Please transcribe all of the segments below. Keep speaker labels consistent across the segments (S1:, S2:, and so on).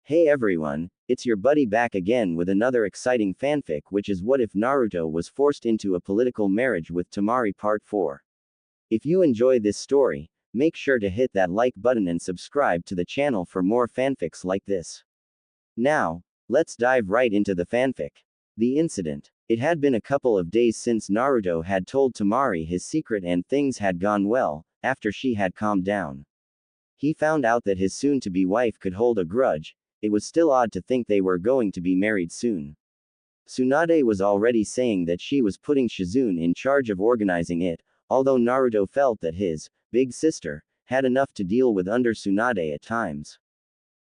S1: Hey everyone, it's your buddy back again with another exciting fanfic, which is What If Naruto Was Forced into a Political Marriage with Temari Part 4. If you enjoy this story, make sure to hit that like button and subscribe to the channel for more fanfics like this. Now, let's dive right into the fanfic. The incident. It had been a couple of days since Naruto had told Temari his secret and things had gone well, after she had calmed down. He found out that his soon-to-be wife could hold a grudge. It was still odd to think they were going to be married soon. Tsunade was already saying that she was putting Shizune in charge of organizing it, although Naruto felt that his big sister had enough to deal with under Tsunade at times.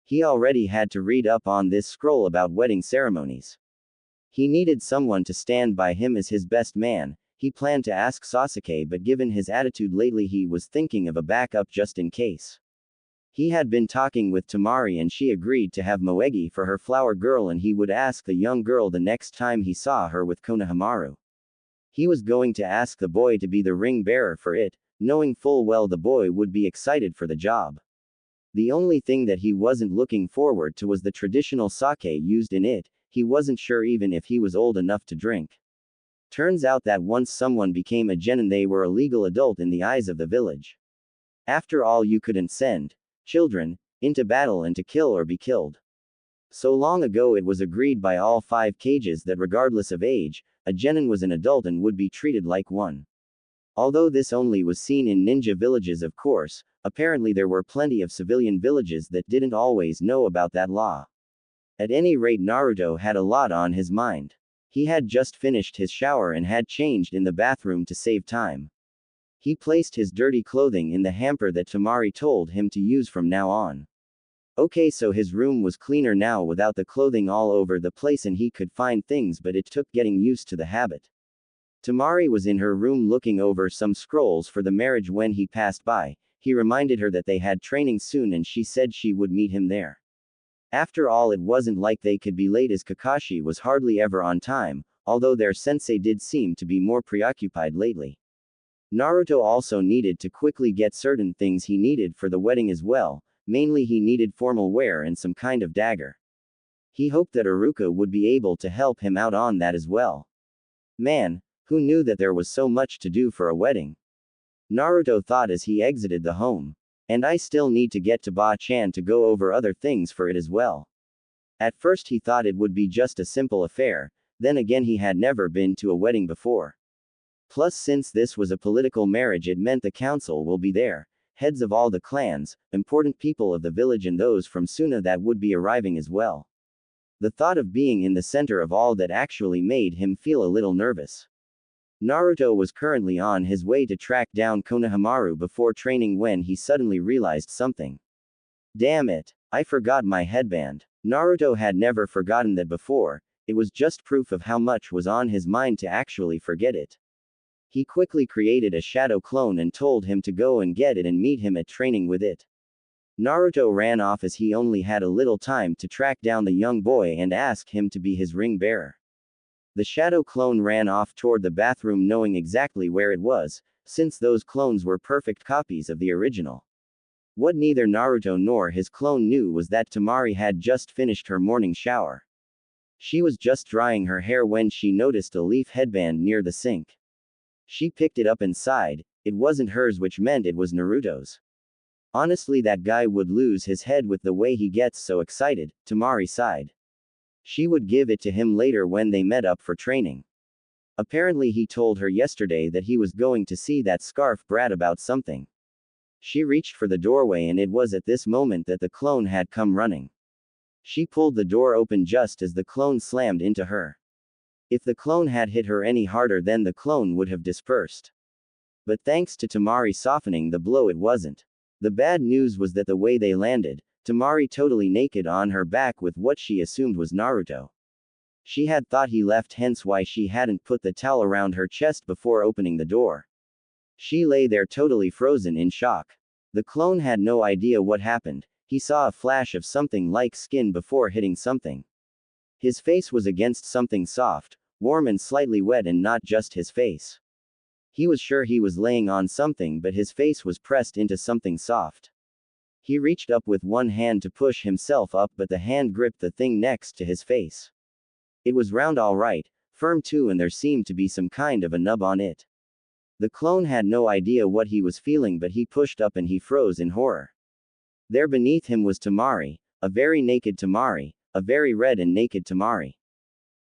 S1: He already had to read up on this scroll about wedding ceremonies. He needed someone to stand by him as his best man. He planned to ask Sasuke, but given his attitude lately, he was thinking of a backup just in case. He had been talking with Temari and she agreed to have Moegi for her flower girl, and he would ask the young girl the next time he saw her with Konohamaru. He was going to ask the boy to be the ring bearer for it, knowing full well the boy would be excited for the job. The only thing that he wasn't looking forward to was the traditional sake used in it. He wasn't sure even if he was old enough to drink. Turns out that once someone became a genin, they were a legal adult in the eyes of the village. After all, you couldn't send children into battle and to kill or be killed. So long ago it was agreed by all 5 cages that regardless of age, a genin was an adult and would be treated like one. Although this only was seen in ninja villages, of course, apparently there were plenty of civilian villages that didn't always know about that law. At any rate, Naruto had a lot on his mind. He had just finished his shower and had changed in the bathroom to save time. He placed his dirty clothing in the hamper that Temari told him to use from now on. Okay, so his room was cleaner now without the clothing all over the place, and he could find things, but it took getting used to the habit. Temari was in her room looking over some scrolls for the marriage when he passed by. He reminded her that they had training soon and she said she would meet him there. After all, it wasn't like they could be late, as Kakashi was hardly ever on time, although their sensei did seem to be more preoccupied lately. Naruto also needed to quickly get certain things he needed for the wedding as well. Mainly he needed formal wear and some kind of dagger. He hoped that Iruka would be able to help him out on that as well. Man, who knew that there was so much to do for a wedding? Naruto thought as he exited the home. And I still need to get to Ba-chan to go over other things for it as well. At first he thought it would be just a simple affair, then again he had never been to a wedding before. Plus, since this was a political marriage, it meant the council will be there, heads of all the clans, important people of the village, and those from Suna that would be arriving as well. The thought of being in the center of all that actually made him feel a little nervous. Naruto was currently on his way to track down Konohamaru before training when he suddenly realized something. Damn it, I forgot my headband. Naruto had never forgotten that before. It was just proof of how much was on his mind to actually forget it. He quickly created a shadow clone and told him to go and get it and meet him at training with it. Naruto ran off as he only had a little time to track down the young boy and ask him to be his ring bearer. The shadow clone ran off toward the bathroom, knowing exactly where it was, since those clones were perfect copies of the original. What neither Naruto nor his clone knew was that Temari had just finished her morning shower. She was just drying her hair when she noticed a leaf headband near the sink. She picked it up and sighed. It wasn't hers, which meant it was Naruto's. Honestly, that guy would lose his head with the way he gets so excited, Temari sighed. She would give it to him later when they met up for training. Apparently he told her yesterday that he was going to see that scarf brat about something. She reached for the doorway, and it was at this moment that the clone had come running. She pulled the door open just as the clone slammed into her. If the clone had hit her any harder, then the clone would have dispersed. But thanks to Temari softening the blow, it wasn't. The bad news was that the way they landed, Temari totally naked on her back with what she assumed was Naruto. She had thought he left, hence why she hadn't put the towel around her chest before opening the door. She lay there totally frozen in shock. The clone had no idea what happened. He saw a flash of something like skin before hitting something. His face was against something soft, warm and slightly wet, and not just his face. He was sure he was laying on something, but his face was pressed into something soft. He reached up with one hand to push himself up, but the hand gripped the thing next to his face. It was round all right, firm too, and there seemed to be some kind of a nub on it. The clone had no idea what he was feeling, but he pushed up and he froze in horror. There beneath him was Temari, a very naked Temari, a very red and naked Temari.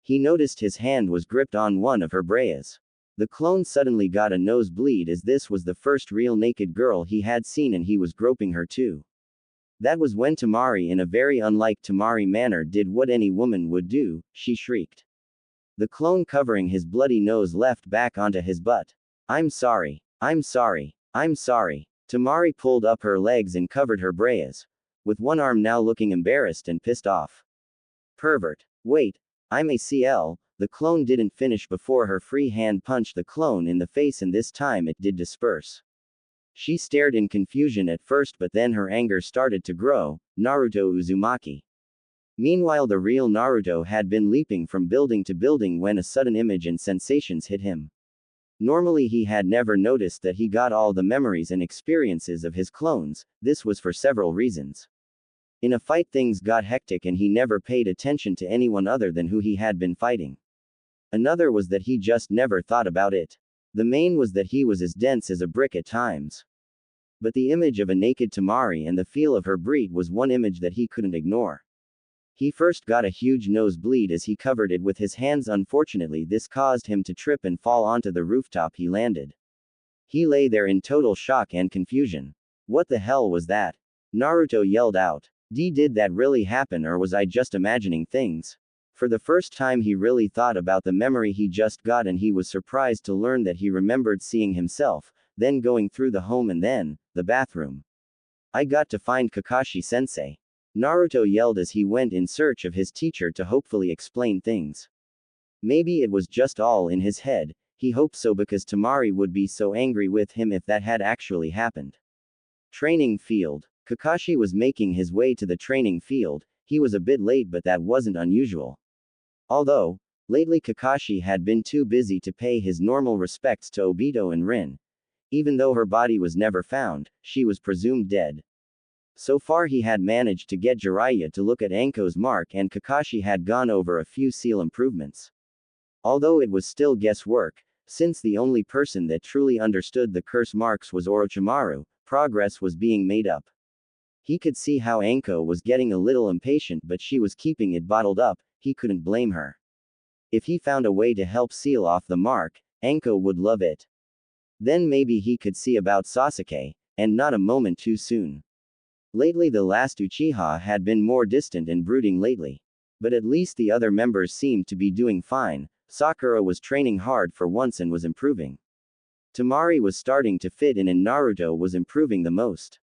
S1: He noticed his hand was gripped on one of her brayas. The clone suddenly got a nosebleed, as this was the first real naked girl he had seen and he was groping her too. That was when Temari, in a very unlike Temari manner, did what any woman would do. She shrieked. The clone, covering his bloody nose, leapt back onto his butt. I'm sorry. I'm sorry. I'm sorry. Temari pulled up her legs and covered her brayas, with one arm now looking embarrassed and pissed off. Pervert. Wait. I'm a CL. The clone didn't finish before her free hand punched the clone in the face, and this time it did disperse. She stared in confusion at first, but then her anger started to grow. Naruto Uzumaki. Meanwhile, the real Naruto had been leaping from building to building when a sudden image and sensations hit him. Normally he had never noticed that he got all the memories and experiences of his clones. This was for several reasons. In a fight things got hectic and he never paid attention to anyone other than who he had been fighting. Another was that he just never thought about it. The main was that he was as dense as a brick at times. But the image of a naked Temari and the feel of her breed was one image that he couldn't ignore. He first got a huge nosebleed as he covered it with his hands. Unfortunately, this caused him to trip and fall onto the rooftop. He landed. He lay there in total shock and confusion. What the hell was that? Naruto yelled out. Did that really happen, or was I just imagining things? For the first time he really thought about the memory he just got, and he was surprised to learn that he remembered seeing himself, then going through the home and then the bathroom. I got to find Kakashi-sensei. Naruto yelled as he went in search of his teacher to hopefully explain things. Maybe it was just all in his head. He hoped so, because Temari would be so angry with him if that had actually happened. Training field. Kakashi was making his way to the training field. He was a bit late, but that wasn't unusual. Although, lately Kakashi had been too busy to pay his normal respects to Obito and Rin. Even though her body was never found, she was presumed dead. So far he had managed to get Jiraiya to look at Anko's mark, and Kakashi had gone over a few seal improvements. Although it was still guesswork, since the only person that truly understood the curse marks was Orochimaru, progress was being made up. He could see how Anko was getting a little impatient, but she was keeping it bottled up. He couldn't blame her. If he found a way to help seal off the mark, Anko would love it. Then maybe he could see about Sasuke, and not a moment too soon. Lately the last Uchiha had been more distant and brooding lately. But at least the other members seemed to be doing fine. Sakura was training hard for once and was improving. Temari was starting to fit in, and Naruto was improving the most.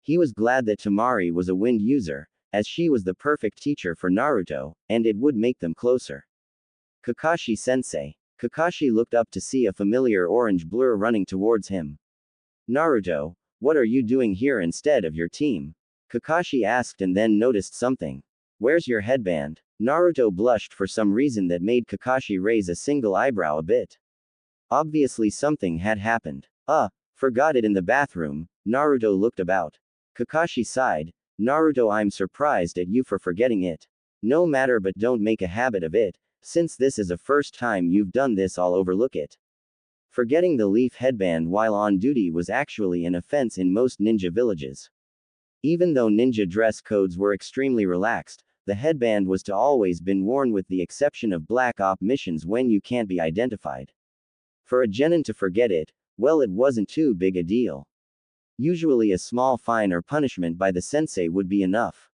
S1: He was glad that Temari was a wind user, as she was the perfect teacher for Naruto, and it would make them closer. Kakashi-sensei. Kakashi looked up to see a familiar orange blur running towards him. Naruto, what are you doing here instead of your team? Kakashi asked, and then noticed something. Where's your headband? Naruto blushed for some reason that made Kakashi raise a single eyebrow a bit. Obviously something had happened. Forgot it in the bathroom. Naruto looked about. Kakashi sighed. Naruto, I'm surprised at you for forgetting it. No matter, but don't make a habit of it. Since this is the first time you've done this, I'll overlook it. Forgetting the leaf headband while on duty was actually an offense in most ninja villages. Even though ninja dress codes were extremely relaxed, the headband was to always been worn, with the exception of black op missions when you can't be identified. For a genin to forget it, well, it wasn't too big a deal. Usually a small fine or punishment by the sensei would be enough.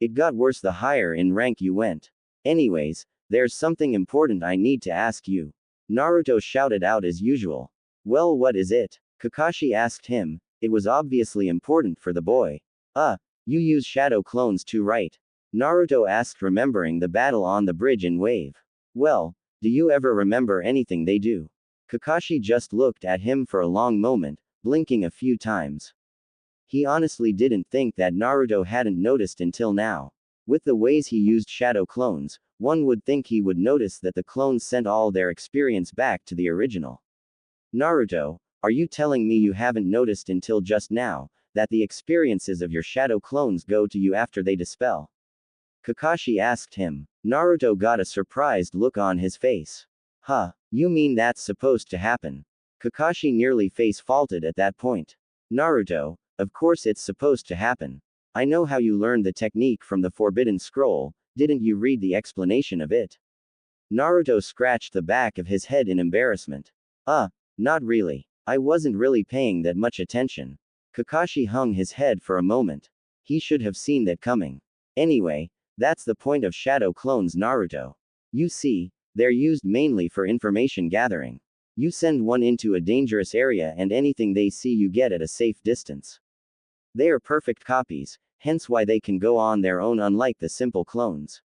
S1: It got worse the higher in rank you went. Anyways, there's something important I need to ask you. Naruto shouted out as usual. Well, what is it? Kakashi asked him. It was obviously important for the boy. You use shadow clones too, right? Naruto asked, remembering the battle on the bridge in Wave. Well, do you ever remember anything they do? Kakashi just looked at him for a long moment, blinking a few times. He honestly didn't think that Naruto hadn't noticed until now. With the ways he used shadow clones, one would think he would notice that the clones sent all their experience back to the original. Naruto, are you telling me you haven't noticed until just now? that the experiences of your shadow clones go to you after they dispel? Kakashi asked him. Naruto got a surprised look on his face. Huh, you mean that's supposed to happen? Kakashi nearly face-faulted at that point. Naruto, of course it's supposed to happen. I know how you learned the technique from the Forbidden Scroll, didn't you read the explanation of it? Naruto scratched the back of his head in embarrassment. Not really. I wasn't really paying that much attention. Kakashi hung his head for a moment. He should have seen that coming. Anyway, that's the point of shadow clones, Naruto. You see, they're used mainly for information gathering. You send one into a dangerous area and anything they see you get at a safe distance. They are perfect copies, hence why they can go on their own unlike the simple clones.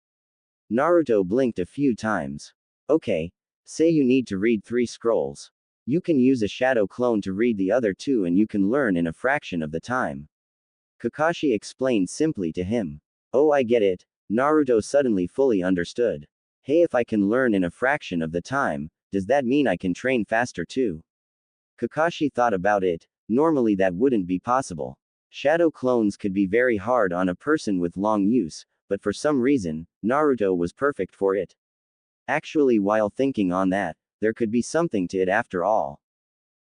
S1: Naruto blinked a few times. Okay, say you need to read 3 scrolls. You can use a shadow clone to read the other 2 and you can learn in a fraction of the time. Kakashi explained simply to him. Oh, I get it. Naruto suddenly fully understood. Hey, if I can learn in a fraction of the time, does that mean I can train faster too? Kakashi thought about it. Normally that wouldn't be possible. Shadow clones could be very hard on a person with long use, but for some reason, Naruto was perfect for it. Actually, while thinking on that, there could be something to it after all.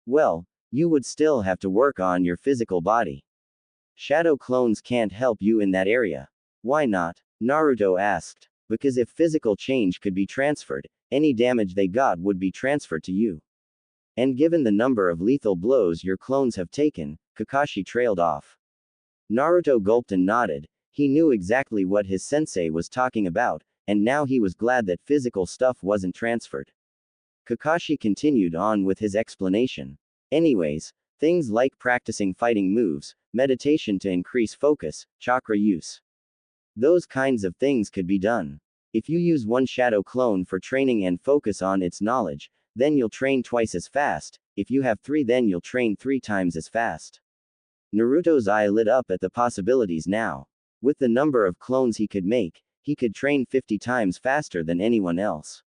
S1: Well, you would still have to work on your physical body. Shadow clones can't help you in that area. Why not? Naruto asked. Because if physical change could be transferred, any damage they got would be transferred to you. And given the number of lethal blows your clones have taken, Kakashi trailed off. Naruto gulped and nodded. He knew exactly what his sensei was talking about, and now he was glad that physical stuff wasn't transferred. Kakashi continued on with his explanation. Anyways, things like practicing fighting moves, meditation to increase focus, chakra use. Those kinds of things could be done. If you use one shadow clone for training and focus on its knowledge, then you'll train twice as fast. If you have 3, then you'll train 3 times as fast. Naruto's eye lit up at the possibilities now. With the number of clones he could make, he could train 50 times faster than anyone else.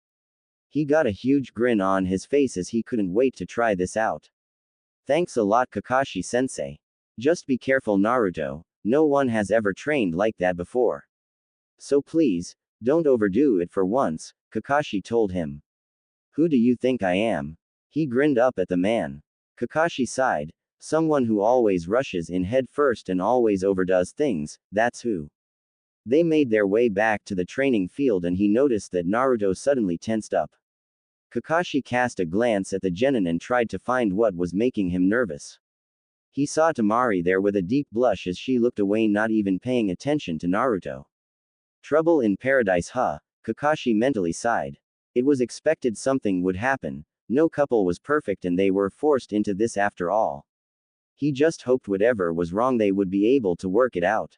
S1: He got a huge grin on his face as he couldn't wait to try this out. Thanks a lot, Kakashi-sensei. Just be careful, Naruto. No one has ever trained like that before. So please, don't overdo it for once, Kakashi told him. Who do you think I am? He grinned up at the man. Kakashi sighed. Someone who always rushes in head first and always overdoes things, that's who. They made their way back to the training field and he noticed that Naruto suddenly tensed up. Kakashi cast a glance at the genin and tried to find what was making him nervous. He saw Temari there with a deep blush as she looked away, not even paying attention to Naruto. Trouble in paradise, huh? Kakashi mentally sighed. It was expected something would happen. No couple was perfect and they were forced into this after all. He just hoped whatever was wrong they would be able to work it out.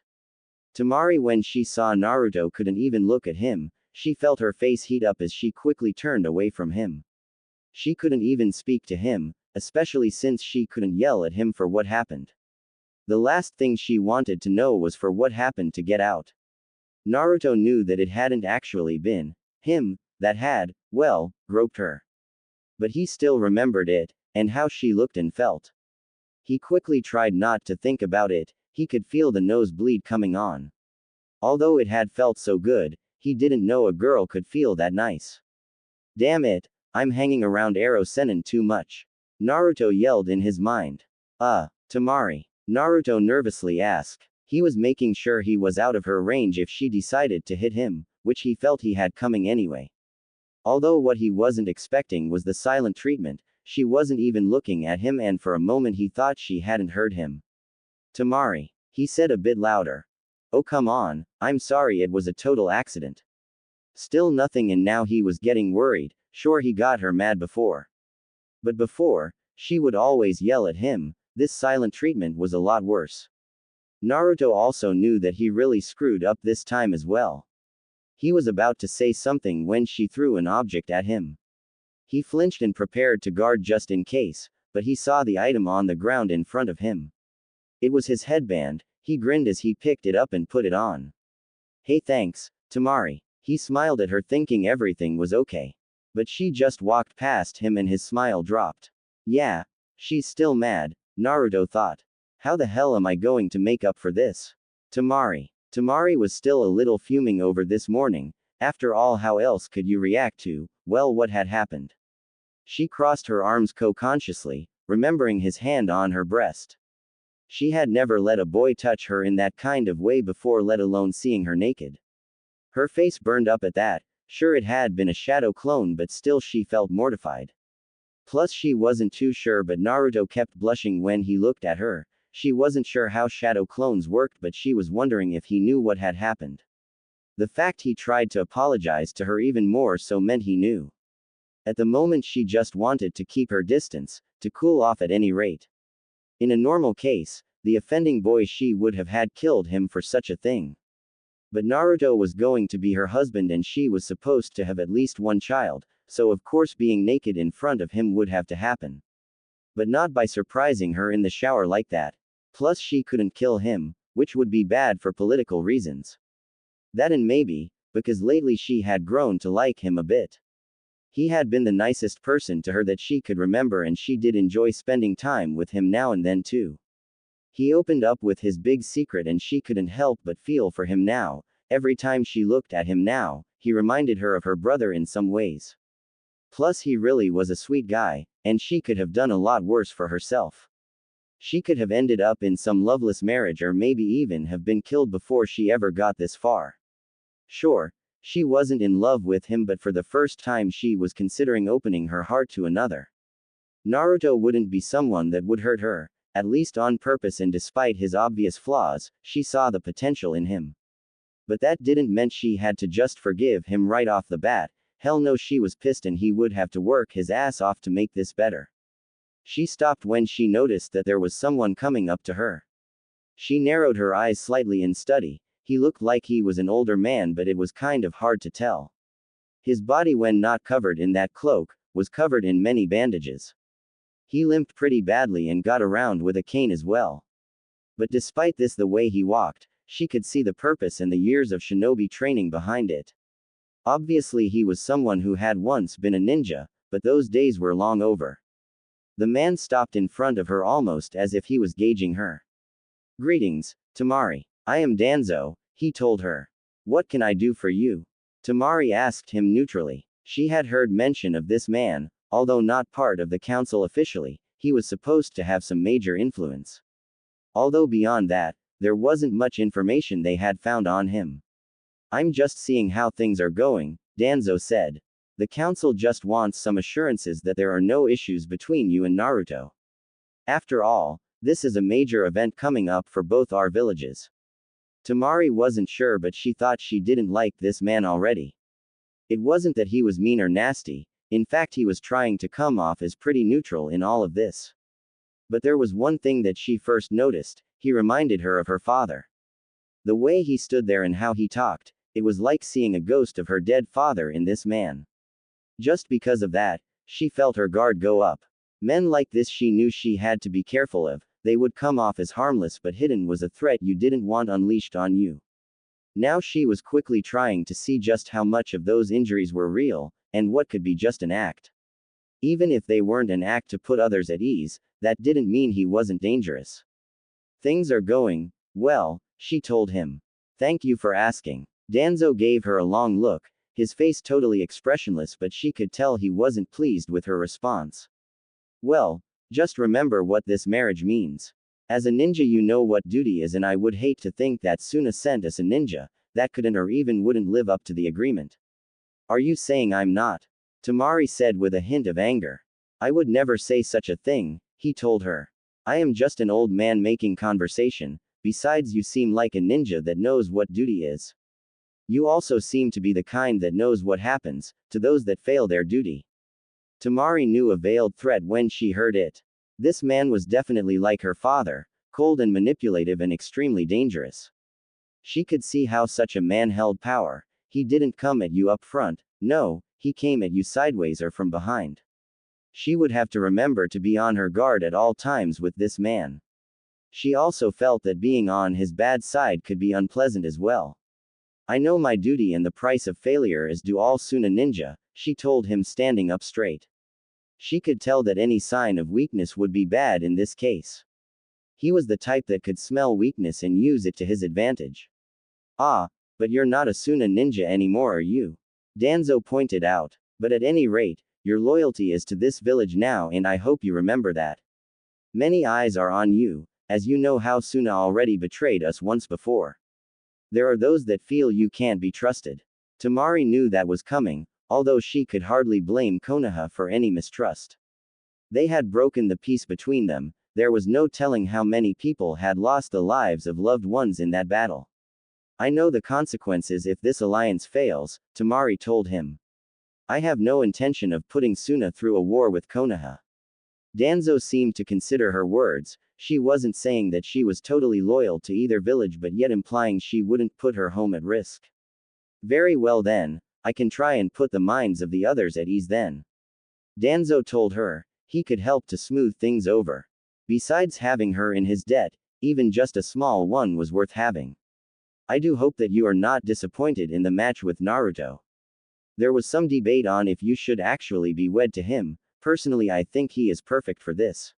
S1: Temari, when she saw Naruto, couldn't even look at him. She felt her face heat up as she quickly turned away from him. She couldn't even speak to him, especially since she couldn't yell at him for what happened. The last thing she wanted to know was for what happened to get out. Naruto knew that it hadn't actually been him that had, well, groped her. But he still remembered it, and how she looked and felt. He quickly tried not to think about it. He could feel the nosebleed coming on. Although it had felt so good, he didn't know a girl could feel that nice. Damn it, I'm hanging around Ero Sennin too much. Naruto yelled in his mind. Temari. Naruto nervously asked. He was making sure he was out of her range if she decided to hit him, which he felt he had coming anyway. Although what he wasn't expecting was the silent treatment, she wasn't even looking at him and for a moment he thought she hadn't heard him. Temari. He said a bit louder. Oh come on, I'm sorry, it was a total accident. Still nothing, and now he was getting worried. Sure, he got her mad before. But before, she would always yell at him. This silent treatment was a lot worse. Naruto also knew that he really screwed up this time as well. He was about to say something when she threw an object at him. He flinched and prepared to guard just in case, but he saw the item on the ground in front of him. It was his headband. He grinned as he picked it up and put it on. Hey, thanks, Temari. He smiled at her, thinking everything was okay. But she just walked past him and his smile dropped. Yeah, she's still mad, Naruto thought. How the hell am I going to make up for this? Temari. Temari was still a little fuming over this morning. After all, how else could you react to, well, what had happened? She crossed her arms co-consciously, remembering his hand on her breast. She had never let a boy touch her in that kind of way before, let alone seeing her naked. Her face burned up at that. Sure, it had been a shadow clone, but still she felt mortified. Plus, she wasn't too sure, but Naruto kept blushing when he looked at her. She wasn't sure how shadow clones worked, but she was wondering if he knew what had happened. The fact he tried to apologize to her even more so meant he knew. At the moment, she just wanted to keep her distance, to cool off at any rate. In a normal case, the offending boy, she would have had killed him for such a thing. But Naruto was going to be her husband and she was supposed to have at least one child, so of course being naked in front of him would have to happen. But not by surprising her in the shower like that. Plus, she couldn't kill him, which would be bad for political reasons. That, and maybe, because lately she had grown to like him a bit. He had been the nicest person to her that she could remember, and she did enjoy spending time with him now and then too. He opened up with his big secret and she couldn't help but feel for him now. Every time she looked at him now, he reminded her of her brother in some ways. Plus, he really was a sweet guy, and she could have done a lot worse for herself. She could have ended up in some loveless marriage, or maybe even have been killed before she ever got this far. Sure, she wasn't in love with him, but for the first time she was considering opening her heart to another. Naruto wouldn't be someone that would hurt her, at least on purpose, and despite his obvious flaws, she saw the potential in him. But that didn't mean she had to just forgive him right off the bat. Hell no, she was pissed and he would have to work his ass off to make this better. She stopped when she noticed that there was someone coming up to her. She narrowed her eyes slightly in study. He looked like he was an older man, but it was kind of hard to tell. His body, when not covered in that cloak, was covered in many bandages. He limped pretty badly and got around with a cane as well. But despite this, the way he walked, she could see the purpose and the years of shinobi training behind it. Obviously, he was someone who had once been a ninja, but those days were long over. The man stopped in front of her almost as if he was gauging her. "Greetings, Temari. I am Danzo," he told her. "What can I do for you?" Temari asked him neutrally. She had heard mention of this man, although not part of the council officially. He was supposed to have some major influence. Although beyond that, there wasn't much information they had found on him. "I'm just seeing how things are going," Danzo said. "The council just wants some assurances that there are no issues between you and Naruto. After all, this is a major event coming up for both our villages." Temari wasn't sure, but she thought she didn't like this man already. It wasn't that he was mean or nasty. In fact, he was trying to come off as pretty neutral in all of this. But there was one thing that she first noticed. He reminded her of her father. The way he stood there and how he talked, it was like seeing a ghost of her dead father in this man. Just because of that, she felt her guard go up. Men like this she knew she had to be careful of. They would come off as harmless, but hidden was a threat you didn't want unleashed on you. Now she was quickly trying to see just how much of those injuries were real, and what could be just an act. Even if they weren't an act to put others at ease, that didn't mean he wasn't dangerous. "Things are going well," she told him. "Thank you for asking." Danzo gave her a long look, his face totally expressionless, but she could tell he wasn't pleased with her response. "Well, just remember what this marriage means. As a ninja, you know what duty is, and I would hate to think that Suna sent us a ninja that couldn't or even wouldn't live up to the agreement." "Are you saying I'm not?" Temari said with a hint of anger. "I would never say such a thing," he told her. "I am just an old man making conversation. Besides, you seem like a ninja that knows what duty is. You also seem to be the kind that knows what happens to those that fail their duty." Temari knew a veiled threat when she heard it. This man was definitely like her father, cold and manipulative and extremely dangerous. She could see how such a man held power. He didn't come at you up front, no, he came at you sideways or from behind. She would have to remember to be on her guard at all times with this man. She also felt that being on his bad side could be unpleasant as well. "I know my duty, and the price of failure is due all Suna ninja," she told him, standing up straight. She could tell that any sign of weakness would be bad in this case. He was the type that could smell weakness and use it to his advantage. Ah, but you're not a Suna ninja anymore, are you? Danzo pointed out. But at any rate, your loyalty is to this village now, and I hope you remember that. Many eyes are on you, as you know how Suna already betrayed us once before. There are those that feel you can't be trusted. Temari knew that was coming, although she could hardly blame Konoha for any mistrust. They had broken the peace between them, there was no telling how many people had lost the lives of loved ones in that battle. I know the consequences if this alliance fails, Temari told him. I have no intention of putting Suna through a war with Konoha. Danzo seemed to consider her words, she wasn't saying that she was totally loyal to either village but yet implying she wouldn't put her home at risk. Very well then, I can try and put the minds of the others at ease then. Danzo told her, he could help to smooth things over. Besides having her in his debt, even just a small one was worth having. I do hope that you are not disappointed in the match with Naruto. There was some debate on if you should actually be wed to him, personally I think he is perfect for this.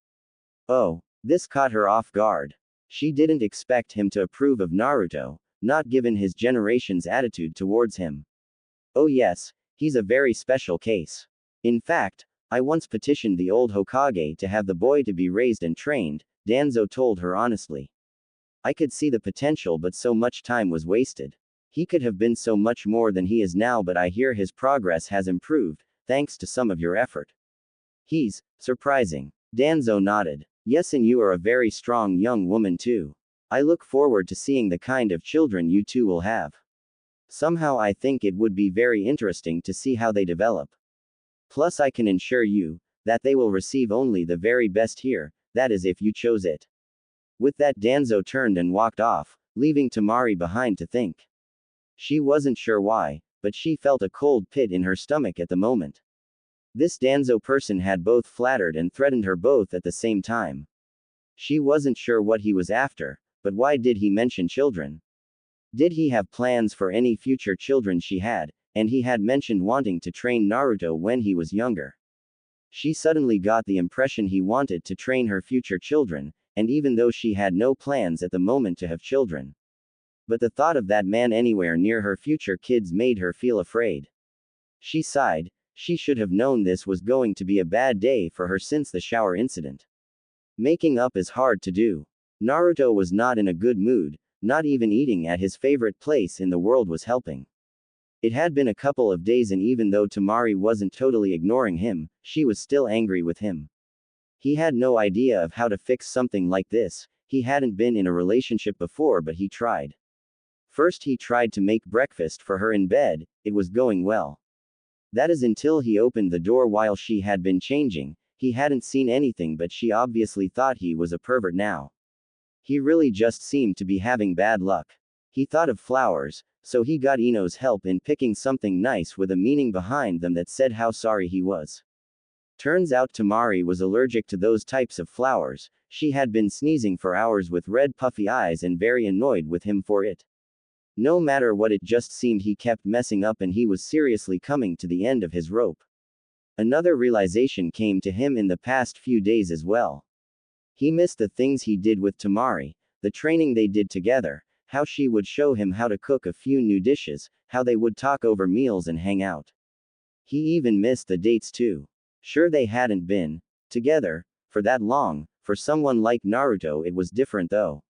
S1: Oh, this caught her off guard. She didn't expect him to approve of Naruto, not given his generation's attitude towards him. Oh yes, he's a very special case. In fact, I once petitioned the old Hokage to have the boy to be raised and trained, Danzo told her honestly. I could see the potential but so much time was wasted. He could have been so much more than he is now, but I hear his progress has improved, thanks to some of your effort. He's surprising. Danzo nodded. Yes, and you are a very strong young woman too. I look forward to seeing the kind of children you two will have. Somehow I think it would be very interesting to see how they develop. Plus I can assure you, that they will receive only the very best here, that is if you chose it. With that Danzo turned and walked off, leaving Temari behind to think. She wasn't sure why, but she felt a cold pit in her stomach at the moment. This Danzo person had both flattered and threatened her both at the same time. She wasn't sure what he was after, but why did he mention children? Did he have plans for any future children she had, and he had mentioned wanting to train Naruto when he was younger. She suddenly got the impression he wanted to train her future children, and even though she had no plans at the moment to have children. But the thought of that man anywhere near her future kids made her feel afraid. She sighed, she should have known this was going to be a bad day for her since the shower incident. Making up is hard to do. Naruto was not in a good mood, not even eating at his favorite place in the world was helping. It had been a couple of days and even though Temari wasn't totally ignoring him, she was still angry with him. He had no idea of how to fix something like this, he hadn't been in a relationship before but he tried. First he tried to make breakfast for her in bed, it was going well. That is until he opened the door while she had been changing, he hadn't seen anything but she obviously thought he was a pervert now. He really just seemed to be having bad luck. He thought of flowers, so he got Ino's help in picking something nice with a meaning behind them that said how sorry he was. Turns out Temari was allergic to those types of flowers, she had been sneezing for hours with red puffy eyes and very annoyed with him for it. No matter what it just seemed he kept messing up and he was seriously coming to the end of his rope. Another realization came to him in the past few days as well. He missed the things he did with Temari, the training they did together, how she would show him how to cook a few new dishes, how they would talk over meals and hang out. He even missed the dates too. Sure they hadn't been together for that long, for someone like Naruto it was different though.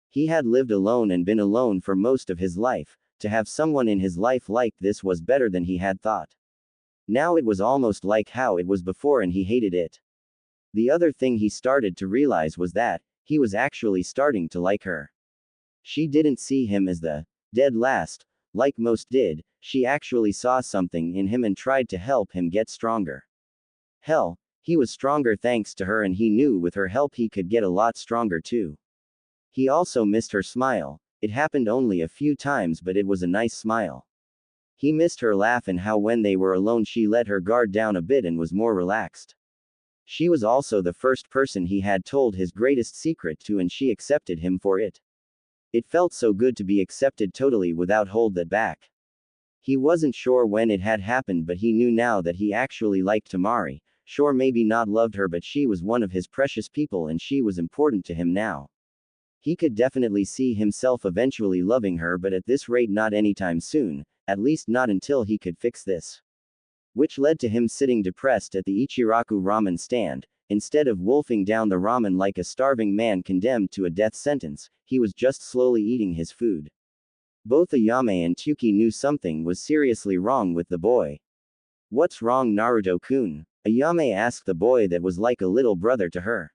S1: He had lived alone and been alone for most of his life, to have someone in his life like this was better than he had thought. Now it was almost like how it was before and he hated it. The other thing he started to realize was that, he was actually starting to like her. She didn't see him as the dead last, like most did, she actually saw something in him and tried to help him get stronger. Hell, he was stronger thanks to her and he knew with her help he could get a lot stronger too. He also missed her smile, it happened only a few times but it was a nice smile. He missed her laugh and how when they were alone she let her guard down a bit and was more relaxed. She was also the first person he had told his greatest secret to and she accepted him for it. It felt so good to be accepted totally without hold that back. He wasn't sure when it had happened but he knew now that he actually liked Temari, sure maybe not loved her, but she was one of his precious people and she was important to him now. He could definitely see himself eventually loving her, but at this rate not anytime soon, at least not until he could fix this. Which led to him sitting depressed at the Ichiraku ramen stand. Instead of wolfing down the ramen like a starving man condemned to a death sentence, he was just slowly eating his food. Both Ayame and Tyuki knew something was seriously wrong with the boy. What's wrong, Naruto-kun? Ayame asked the boy that was like a little brother to her.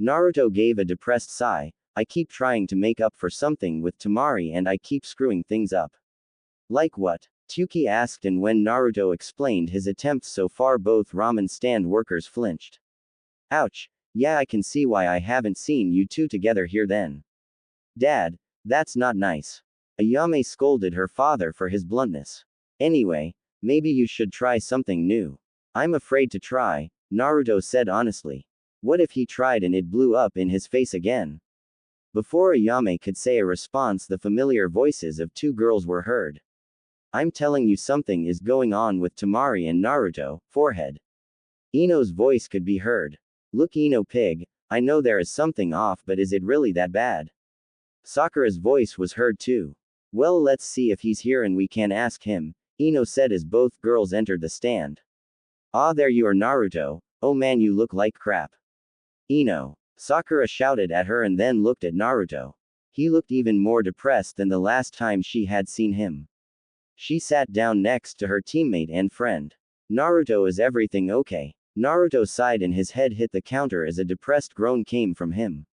S1: Naruto gave a depressed sigh. I keep trying to make up for something with Temari and I keep screwing things up. Like what? Tyuki asked, and when Naruto explained his attempts so far, both ramen stand workers flinched. Ouch. Yeah, I can see why I haven't seen you two together here then. Dad, that's not nice. Ayame scolded her father for his bluntness. Anyway, maybe you should try something new. I'm afraid to try, Naruto said honestly. What if he tried and it blew up in his face again? Before Ayame could say a response, the familiar voices of two girls were heard. I'm telling you, something is going on with Temari and Naruto, forehead. Ino's voice could be heard. Look, Ino pig, I know there is something off, but is it really that bad? Sakura's voice was heard too. Well, let's see if he's here and we can ask him, Ino said as both girls entered the stand. Ah, there you are, Naruto. Oh man, you look like crap. Ino. Sakura shouted at her and then looked at Naruto. He looked even more depressed than the last time she had seen him. She sat down next to her teammate and friend. Naruto, is everything okay? Naruto sighed and his head hit the counter as a depressed groan came from him.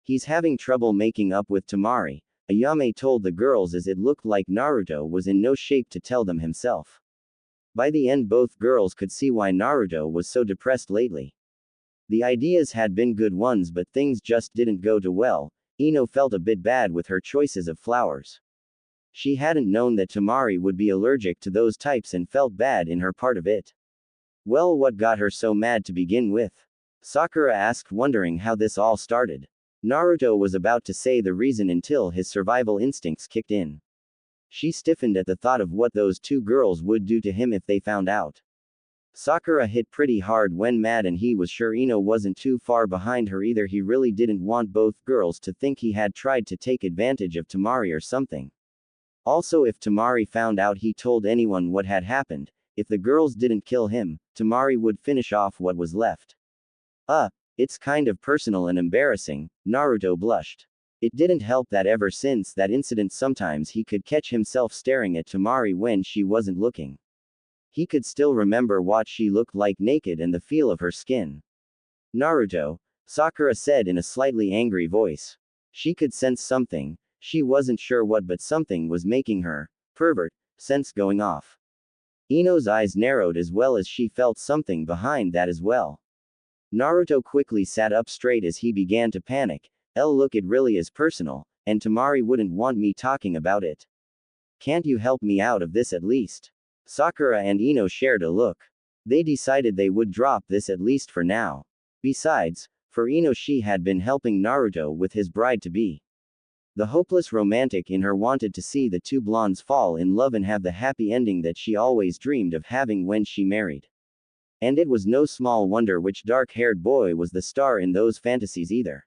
S1: He's having trouble making up with Temari, Ayame told the girls as it looked like Naruto was in no shape to tell them himself. By the end, both girls could see why Naruto was so depressed lately. The ideas had been good ones, but things just didn't go too well. Ino felt a bit bad with her choices of flowers. She hadn't known that Temari would be allergic to those types and felt bad in her part of it. Well, what got her so mad to begin with? Sakura asked, wondering how this all started. Naruto was about to say the reason until his survival instincts kicked in. She stiffened at the thought of what those two girls would do to him if they found out. Sakura hit pretty hard when mad, and he was sure Ino wasn't too far behind her either. He really didn't want both girls to think he had tried to take advantage of Temari or something. Also, if Temari found out he told anyone what had happened, if the girls didn't kill him, Temari would finish off what was left. It's kind of personal and embarrassing, Naruto blushed. It didn't help that ever since that incident sometimes he could catch himself staring at Temari when she wasn't looking. He could still remember what she looked like naked and the feel of her skin. Naruto, Sakura said in a slightly angry voice. She could sense something, she wasn't sure what, but something was making her, pervert, sense going off. Ino's eyes narrowed as well as she felt something behind that as well. Naruto quickly sat up straight as he began to panic. Look, it really is personal, and Temari wouldn't want me talking about it. Can't you help me out of this at least? Sakura and Ino shared a look. They decided they would drop this at least for now. Besides, for Ino, she had been helping Naruto with his bride-to-be. The hopeless romantic in her wanted to see the two blondes fall in love and have the happy ending that she always dreamed of having when she married. And it was no small wonder which dark-haired boy was the star in those fantasies either.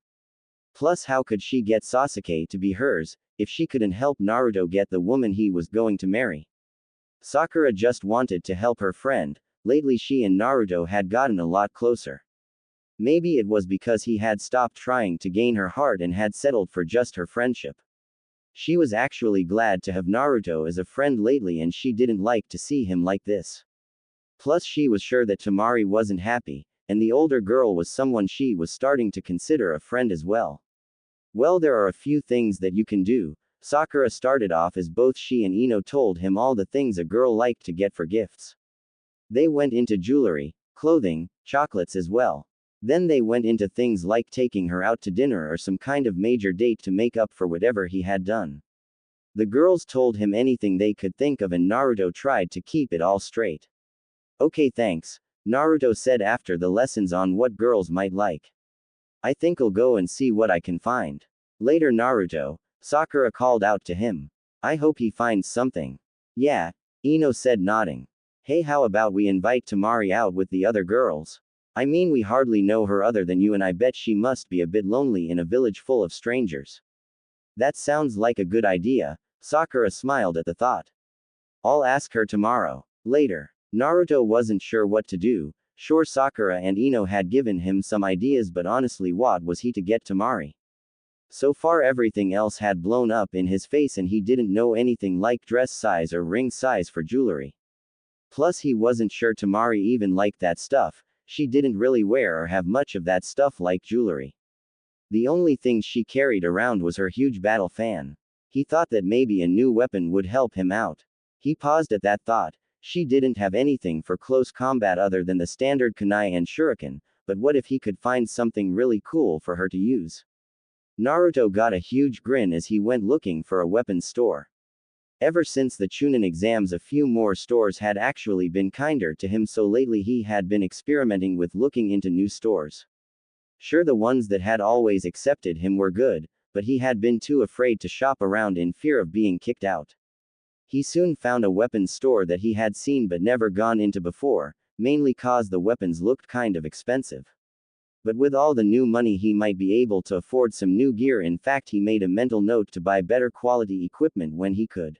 S1: Plus, how could she get Sasuke to be hers, if she couldn't help Naruto get the woman he was going to marry? Sakura just wanted to help her friend. Lately she and Naruto had gotten a lot closer. Maybe it was because he had stopped trying to gain her heart and had settled for just her friendship. She was actually glad to have Naruto as a friend lately, and she didn't like to see him like this. Plus, she was sure that Temari wasn't happy, and the older girl was someone she was starting to consider a friend as well. Well, there are a few things that you can do, Sakura started off as both she and Ino told him all the things a girl liked to get for gifts. They went into jewelry, clothing, chocolates as well. Then they went into things like taking her out to dinner or some kind of major date to make up for whatever he had done. The girls told him anything they could think of, and Naruto tried to keep it all straight. Okay, thanks, Naruto said after the lessons on what girls might like. I think I'll go and see what I can find. Later, Naruto, Sakura called out to him. I hope he finds something. Yeah, Ino said, nodding. Hey, how about we invite Temari out with the other girls? I mean, we hardly know her other than you, and I bet she must be a bit lonely in a village full of strangers. That sounds like a good idea. Sakura smiled at the thought. I'll ask her tomorrow. Later. Naruto wasn't sure what to do. Sure, Sakura and Ino had given him some ideas, but honestly, what was he to get Temari? So far, everything else had blown up in his face, and he didn't know anything like dress size or ring size for jewelry. Plus, he wasn't sure Temari even liked that stuff. She didn't really wear or have much of that stuff like jewelry. The only thing she carried around was her huge battle fan. He thought that maybe a new weapon would help him out. He paused at that thought. She didn't have anything for close combat other than the standard kunai and shuriken, but what if he could find something really cool for her to use? Naruto got a huge grin as he went looking for a weapons store. Ever since the Chunin exams, a few more stores had actually been kinder to him, so lately he had been experimenting with looking into new stores. Sure, the ones that had always accepted him were good, but he had been too afraid to shop around in fear of being kicked out. He soon found a weapons store that he had seen but never gone into before, mainly cause the weapons looked kind of expensive. But with all the new money he might be able to afford some new gear. In fact, he made a mental note to buy better quality equipment when he could.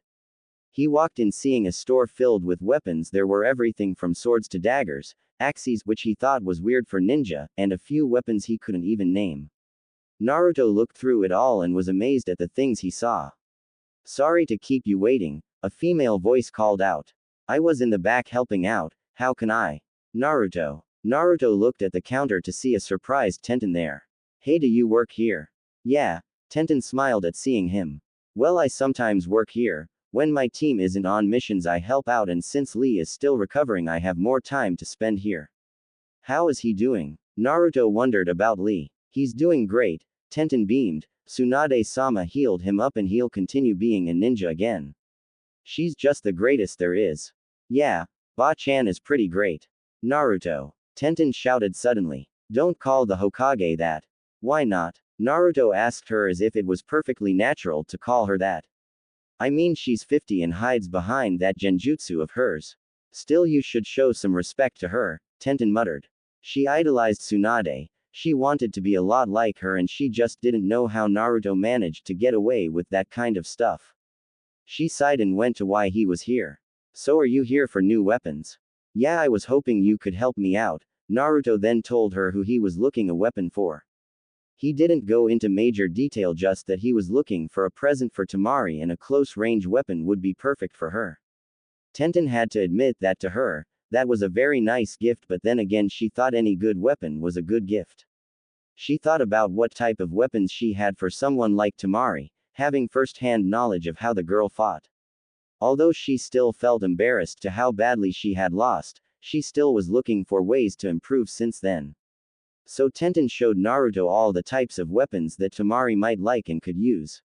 S1: He walked in seeing a store filled with weapons. There were everything from swords to daggers, axes, which he thought was weird for ninja, and a few weapons he couldn't even name. Naruto looked through it all and was amazed at the things he saw. Sorry to keep you waiting, a female voice called out. I was in the back helping out, how can I? Naruto. Naruto looked at the counter to see a surprised Tenten there. Hey, do you work here? Yeah. Tenten smiled at seeing him. Well, I sometimes work here. When my team isn't on missions, I help out, and since Lee is still recovering, I have more time to spend here. How is he doing? Naruto wondered about Lee. He's doing great, Tenten beamed. Tsunade-sama healed him up and he'll continue being a ninja again. She's just the greatest there is. Yeah, Ba-chan is pretty great. Naruto. Tenten shouted suddenly. Don't call the Hokage that. Why not? Naruto asked her as if it was perfectly natural to call her that. I mean, she's 50 and hides behind that genjutsu of hers. Still, you should show some respect to her, Tenten muttered. She idolized Tsunade. She wanted to be a lot like her, and she just didn't know how Naruto managed to get away with that kind of stuff. She sighed and went to why he was here. So are you here for new weapons? Yeah, I was hoping you could help me out. Naruto then told her who he was looking a weapon for. He didn't go into major detail, just that he was looking for a present for Temari and a close-range weapon would be perfect for her. Tenten had to admit that to her, that was a very nice gift, but then again she thought any good weapon was a good gift. She thought about what type of weapons she had for someone like Temari, having first-hand knowledge of how the girl fought. Although she still felt embarrassed to how badly she had lost, she still was looking for ways to improve since then. So Tenten showed Naruto all the types of weapons that Temari might like and could use.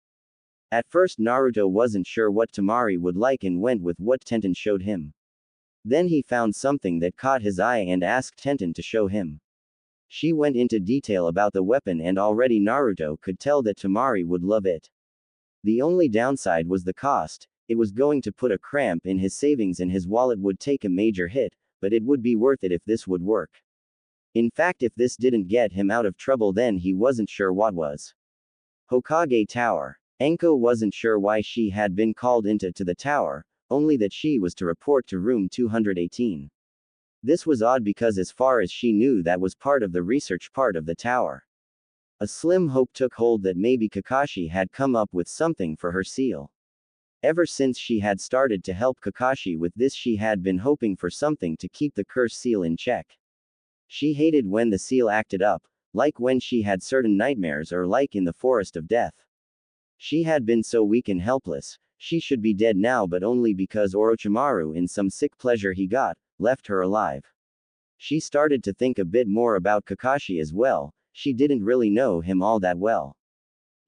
S1: At first Naruto wasn't sure what Temari would like and went with what Tenten showed him. Then he found something that caught his eye and asked Tenten to show him. She went into detail about the weapon, and already Naruto could tell that Temari would love it. The only downside was the cost. It was going to put a cramp in his savings and his wallet would take a major hit, but it would be worth it if this would work. In fact, if this didn't get him out of trouble, then he wasn't sure what was. Hokage Tower. Anko wasn't sure why she had been called into the tower, only that she was to report to room 218. This was odd because as far as she knew, that was part of the research part of the tower. A slim hope took hold that maybe Kakashi had come up with something for her seal. Ever since she had started to help Kakashi with this, she had been hoping for something to keep the curse seal in check. She hated when the seal acted up, like when she had certain nightmares or like in the forest of death. She had been so weak and helpless, she should be dead now, but only because Orochimaru, in some sick pleasure he got, left her alive. She started to think a bit more about Kakashi as well. She didn't really know him all that well.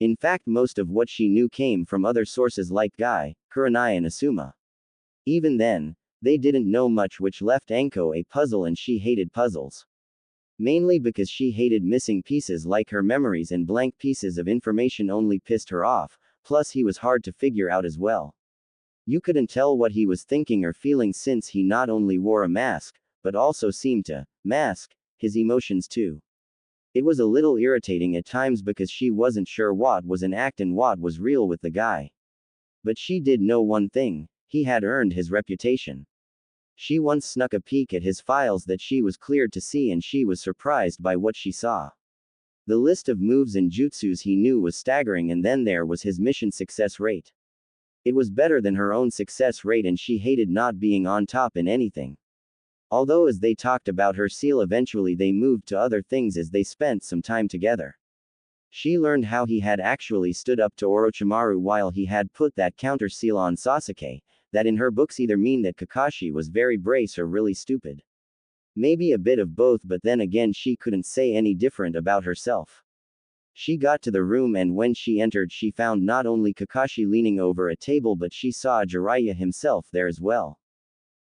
S1: In fact, most of what she knew came from other sources like Guy, Kurenai and Asuma. Even then, they didn't know much, which left Anko a puzzle, and she hated puzzles. Mainly because she hated missing pieces like her memories, and blank pieces of information only pissed her off, plus he was hard to figure out as well. You couldn't tell what he was thinking or feeling since he not only wore a mask, but also seemed to mask his emotions too. It was a little irritating at times because she wasn't sure what was an act and what was real with the guy. But she did know one thing: he had earned his reputation. She once snuck a peek at his files that she was cleared to see, and she was surprised by what she saw. The list of moves and jutsus he knew was staggering, and then there was his mission success rate. It was better than her own success rate, and she hated not being on top in anything. Although as they talked about her seal, eventually they moved to other things as they spent some time together. She learned how he had actually stood up to Orochimaru while he had put that counter seal on Sasuke, that in her books either mean that Kakashi was very brave or really stupid. Maybe a bit of both, but then again she couldn't say any different about herself. She got to the room, and when she entered she found not only Kakashi leaning over a table, but she saw Jiraiya himself there as well.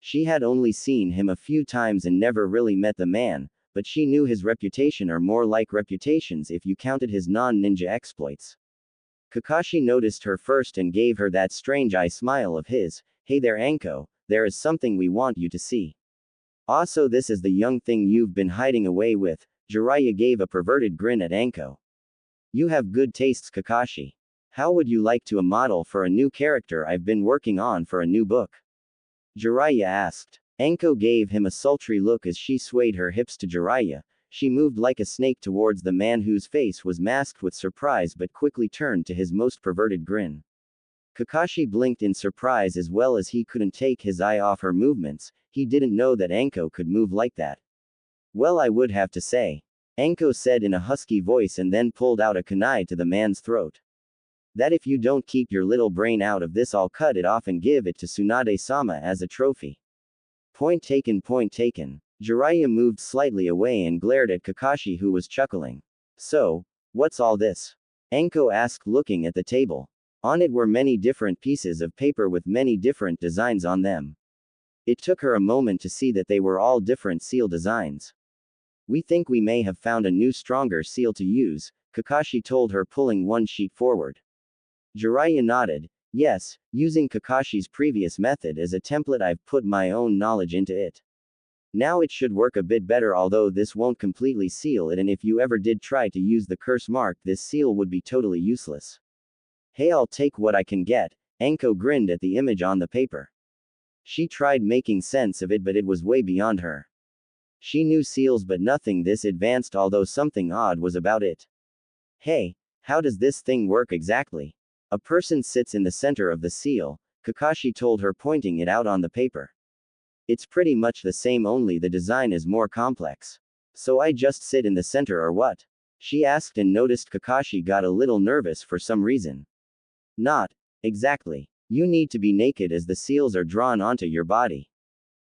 S1: She had only seen him a few times and never really met the man, but she knew his reputation, or more like reputations if you counted his non-ninja exploits. Kakashi noticed her first and gave her that strange eye smile of his. "Hey there, Anko, there is something we want you to see." "Also, this is the young thing you've been hiding away with." Jiraiya gave a perverted grin at Anko. "You have good tastes, Kakashi. How would you like to a model for a new character I've been working on for a new book?" Jiraiya asked. Anko gave him a sultry look as she swayed her hips to Jiraiya. She moved like a snake towards the man whose face was masked with surprise but quickly turned to his most perverted grin. Kakashi blinked in surprise as well as he couldn't take his eye off her movements. He didn't know that Anko could move like that. "Well, I would have to say," Anko said in a husky voice, and then pulled out a kunai to the man's throat. "That if you don't keep your little brain out of this, I'll cut it off and give it to Tsunade-sama as a trophy." Point taken, point taken. Jiraiya moved slightly away and glared at Kakashi, who was chuckling. "So, what's all this?" Anko asked, looking at the table. On it were many different pieces of paper with many different designs on them. It took her a moment to see that they were all different seal designs. "We think we may have found a new stronger seal to use," Kakashi told her, pulling one sheet forward. Jiraiya nodded. "Yes, using Kakashi's previous method as a template, I've put my own knowledge into it. Now it should work a bit better, although this won't completely seal it, and if you ever did try to use the curse mark, this seal would be totally useless." "Hey, I'll take what I can get." Anko grinned at the image on the paper. She tried making sense of it, but it was way beyond her. She knew seals, but nothing this advanced, although something odd was about it. "Hey, how does this thing work exactly?" "A person sits in the center of the seal," Kakashi told her, pointing it out on the paper. "It's pretty much the same, only the design is more complex." "So I just sit in the center or what?" she asked, and noticed Kakashi got a little nervous for some reason. "Not exactly. You need to be naked as the seals are drawn onto your body."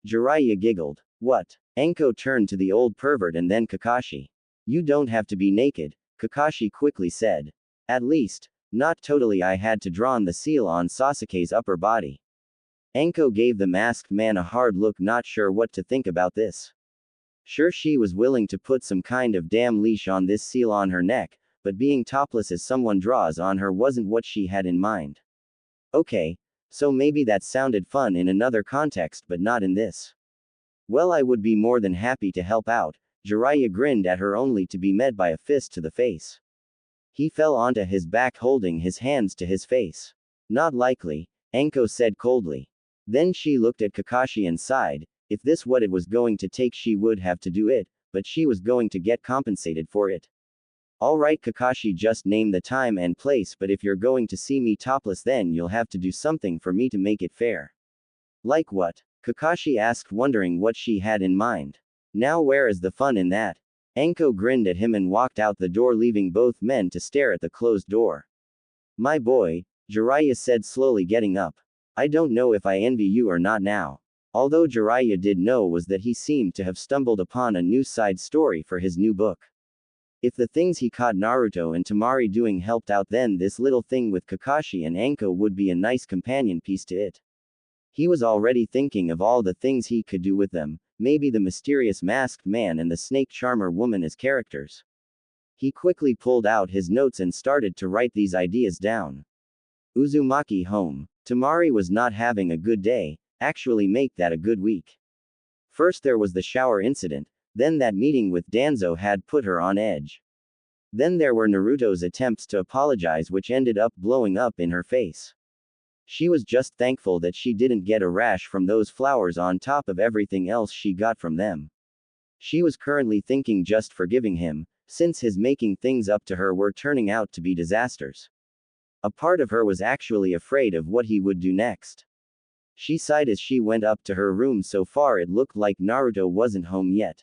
S1: Jiraiya giggled. "What?" Anko turned to the old pervert and then Kakashi. "You don't have to be naked," Kakashi quickly said. "At least, not totally. I had to draw on the seal on Sasuke's upper body." Anko gave the masked man a hard look, not sure what to think about this. Sure, she was willing to put some kind of damn leash on this seal on her neck, but being topless as someone draws on her wasn't what she had in mind. Okay, so maybe that sounded fun in another context, but not in this. "Well, I would be more than happy to help out." Jiraiya grinned at her, only to be met by a fist to the face. He fell onto his back, holding his hands to his face. "Not likely," Anko said coldly. Then she looked at Kakashi and sighed. If this what it was going to take, she would have to do it, but she was going to get compensated for it. "Alright, Kakashi, just name the time and place, but if you're going to see me topless, then you'll have to do something for me to make it fair." "Like what?" Kakashi asked, wondering what she had in mind. "Now where is the fun in that?" Anko grinned at him and walked out the door, leaving both men to stare at the closed door. "My boy," Jiraiya said slowly, getting up. "I don't know if I envy you or not now." Although Jiraiya did know was that he seemed to have stumbled upon a new side story for his new book. If the things he caught Naruto and Temari doing helped out, then this little thing with Kakashi and Anko would be a nice companion piece to it. He was already thinking of all the things he could do with them, maybe the mysterious masked man and the snake charmer woman as characters. He quickly pulled out his notes and started to write these ideas down. Uzumaki home. Temari was not having a good day, actually make that a good week. First there was the shower incident, then that meeting with Danzo had put her on edge. Then there were Naruto's attempts to apologize which ended up blowing up in her face. She was just thankful that she didn't get a rash from those flowers on top of everything else she got from them. She was currently thinking just forgiving him, since his making things up to her were turning out to be disasters. A part of her was actually afraid of what he would do next. She sighed as she went up to her room. So far it looked like Naruto wasn't home yet.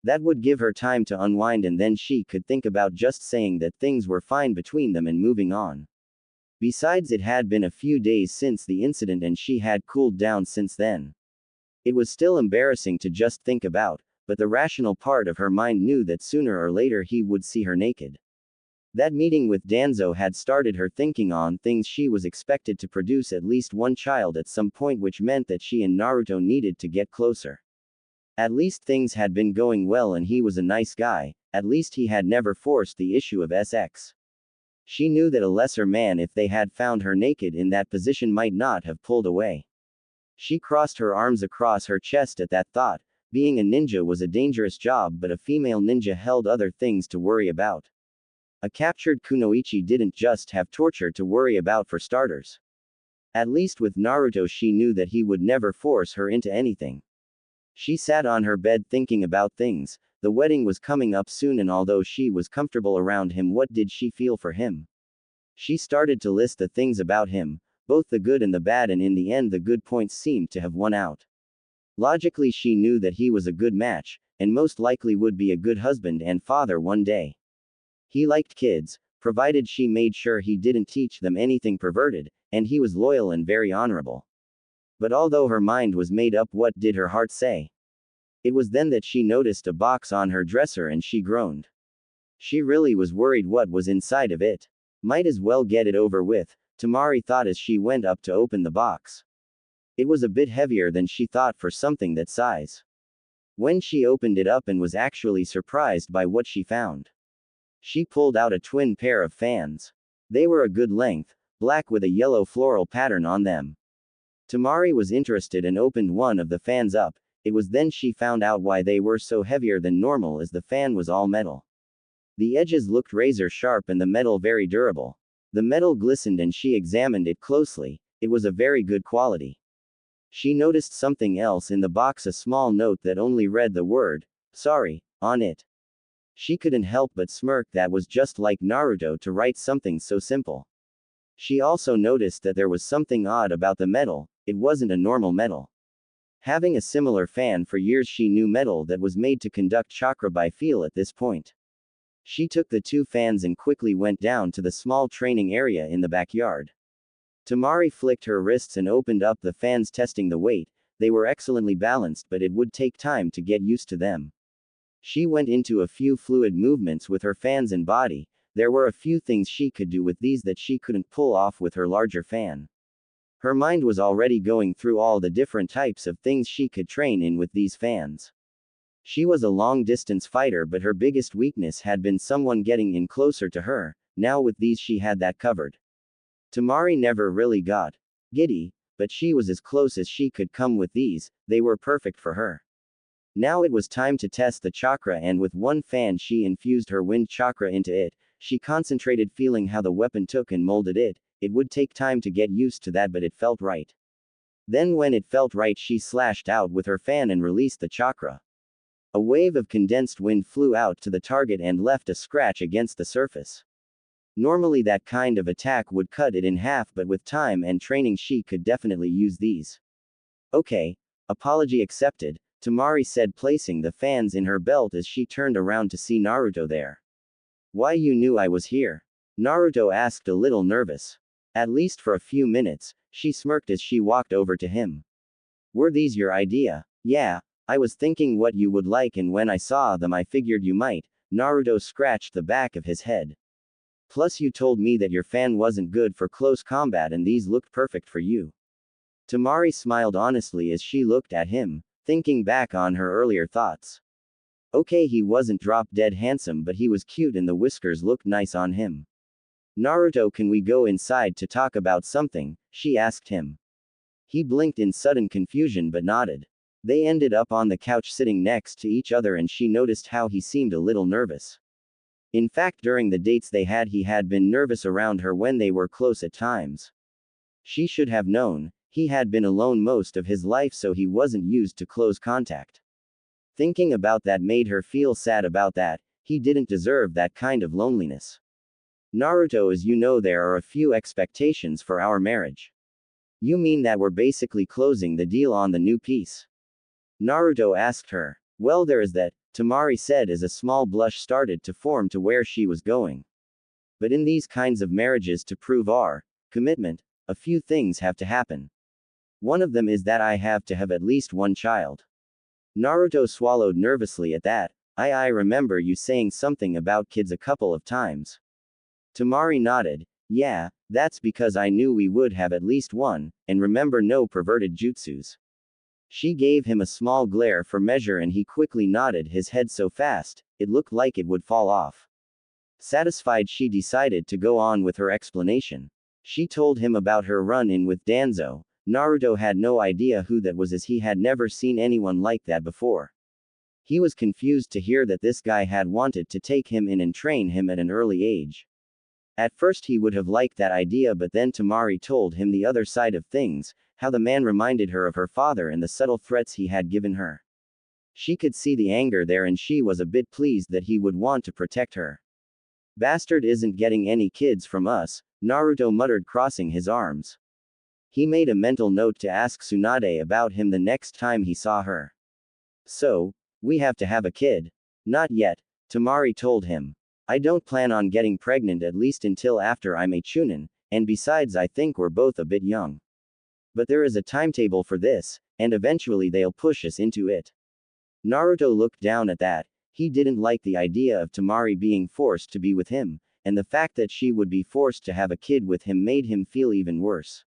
S1: That would give her time to unwind and then she could think about just saying that things were fine between them and moving on. Besides, it had been a few days since the incident and she had cooled down since then. It was still embarrassing to just think about, but the rational part of her mind knew that sooner or later he would see her naked. That meeting with Danzo had started her thinking on things. She was expected to produce at least one child at some point, which meant that she and Naruto needed to get closer. At least things had been going well and he was a nice guy, at least he had never forced the issue of sex. She knew that a lesser man, if they had found her naked in that position, might not have pulled away. She crossed her arms across her chest at that thought. Being a ninja was a dangerous job, but a female ninja held other things to worry about. A captured kunoichi didn't just have torture to worry about for starters. At least with Naruto she knew that he would never force her into anything. She sat on her bed thinking about things. The wedding was coming up soon and although she was comfortable around him, what did she feel for him? She started to list the things about him, both the good and the bad, and in the end the good points seemed to have won out. Logically she knew that he was a good match, and most likely would be a good husband and father one day. He liked kids, provided she made sure he didn't teach them anything perverted, and he was loyal and very honorable. But although her mind was made up, what did her heart say? It was then that she noticed a box on her dresser and she groaned. She really was worried what was inside of it. Might as well get it over with, Temari thought as she went up to open the box. It was a bit heavier than she thought for something that size. When she opened it up and was actually surprised by what she found. She pulled out a twin pair of fans. They were a good length, black with a yellow floral pattern on them. Temari was interested and opened one of the fans up. It was then she found out why they were so heavier than normal, as the fan was all metal. The edges looked razor sharp and the metal very durable. The metal glistened and she examined it closely. It was a very good quality. She noticed something else in the box, a small note that only read the word, "sorry," on it. She couldn't help but smirk. That was just like Naruto to write something so simple. She also noticed that there was something odd about the metal. It wasn't a normal metal. Having a similar fan for years, she knew metal that was made to conduct chakra by feel at this point. She took the two fans and quickly went down to the small training area in the backyard. Temari flicked her wrists and opened up the fans, testing the weight. They were excellently balanced, but it would take time to get used to them. She went into a few fluid movements with her fans and body. There were a few things she could do with these that she couldn't pull off with her larger fan. Her mind was already going through all the different types of things she could train in with these fans. She was a long-distance fighter, but her biggest weakness had been someone getting in closer to her. Now with these she had that covered. Temari never really got giddy, but she was as close as she could come with these. They were perfect for her. Now it was time to test the chakra, and with one fan she infused her wind chakra into it. She concentrated, feeling how the weapon took and molded it. It would take time to get used to that, but it felt right. Then when it felt right, she slashed out with her fan and released the chakra. A wave of condensed wind flew out to the target and left a scratch against the surface. Normally that kind of attack would cut it in half, but with time and training she could definitely use these. Okay, apology accepted, Temari said, placing the fans in her belt as she turned around to see Naruto there. Why, you knew I was here? Naruto asked, a little nervous. At least for a few minutes, she smirked as she walked over to him. Were these your idea? Yeah, I was thinking what you would like, and when I saw them I figured you might. Naruto scratched the back of his head. Plus you told me that your fan wasn't good for close combat and these looked perfect for you. Temari smiled honestly as she looked at him, thinking back on her earlier thoughts. Okay, he wasn't drop-dead handsome, but he was cute and the whiskers looked nice on him. Naruto, can we go inside to talk about something? She asked him. He blinked in sudden confusion but nodded. They ended up on the couch sitting next to each other and she noticed how he seemed a little nervous. In fact, during the dates they had, he had been nervous around her when they were close at times. She should have known, he had been alone most of his life, so he wasn't used to close contact. Thinking about that made her feel sad about that. He didn't deserve that kind of loneliness. Naruto, as you know, there are a few expectations for our marriage. You mean that we're basically closing the deal on the new piece? Naruto asked her. Well, there is that, Temari said as a small blush started to form to where she was going. But in these kinds of marriages, to prove our commitment, a few things have to happen. One of them is that I have to have at least one child. Naruto swallowed nervously at that. I remember you saying something about kids a couple of times. Temari nodded. Yeah, that's because I knew we would have at least one, and remember, no perverted jutsus. She gave him a small glare for measure and he quickly nodded his head so fast, it looked like it would fall off. Satisfied, she decided to go on with her explanation. She told him about her run-in with Danzo. Naruto had no idea who that was, as he had never seen anyone like that before. He was confused to hear that this guy had wanted to take him in and train him at an early age. At first he would have liked that idea, but then Temari told him the other side of things, how the man reminded her of her father and the subtle threats he had given her. She could see the anger there and she was a bit pleased that he would want to protect her. Bastard isn't getting any kids from us, Naruto muttered, crossing his arms. He made a mental note to ask Tsunade about him the next time he saw her. So, we have to have a kid? Not yet, Temari told him. I don't plan on getting pregnant, at least until after I'm a chunin, and besides I think we're both a bit young. But there is a timetable for this, and eventually they'll push us into it. Naruto looked down at that. He didn't like the idea of Temari being forced to be with him, and the fact that she would be forced to have a kid with him made him feel even worse.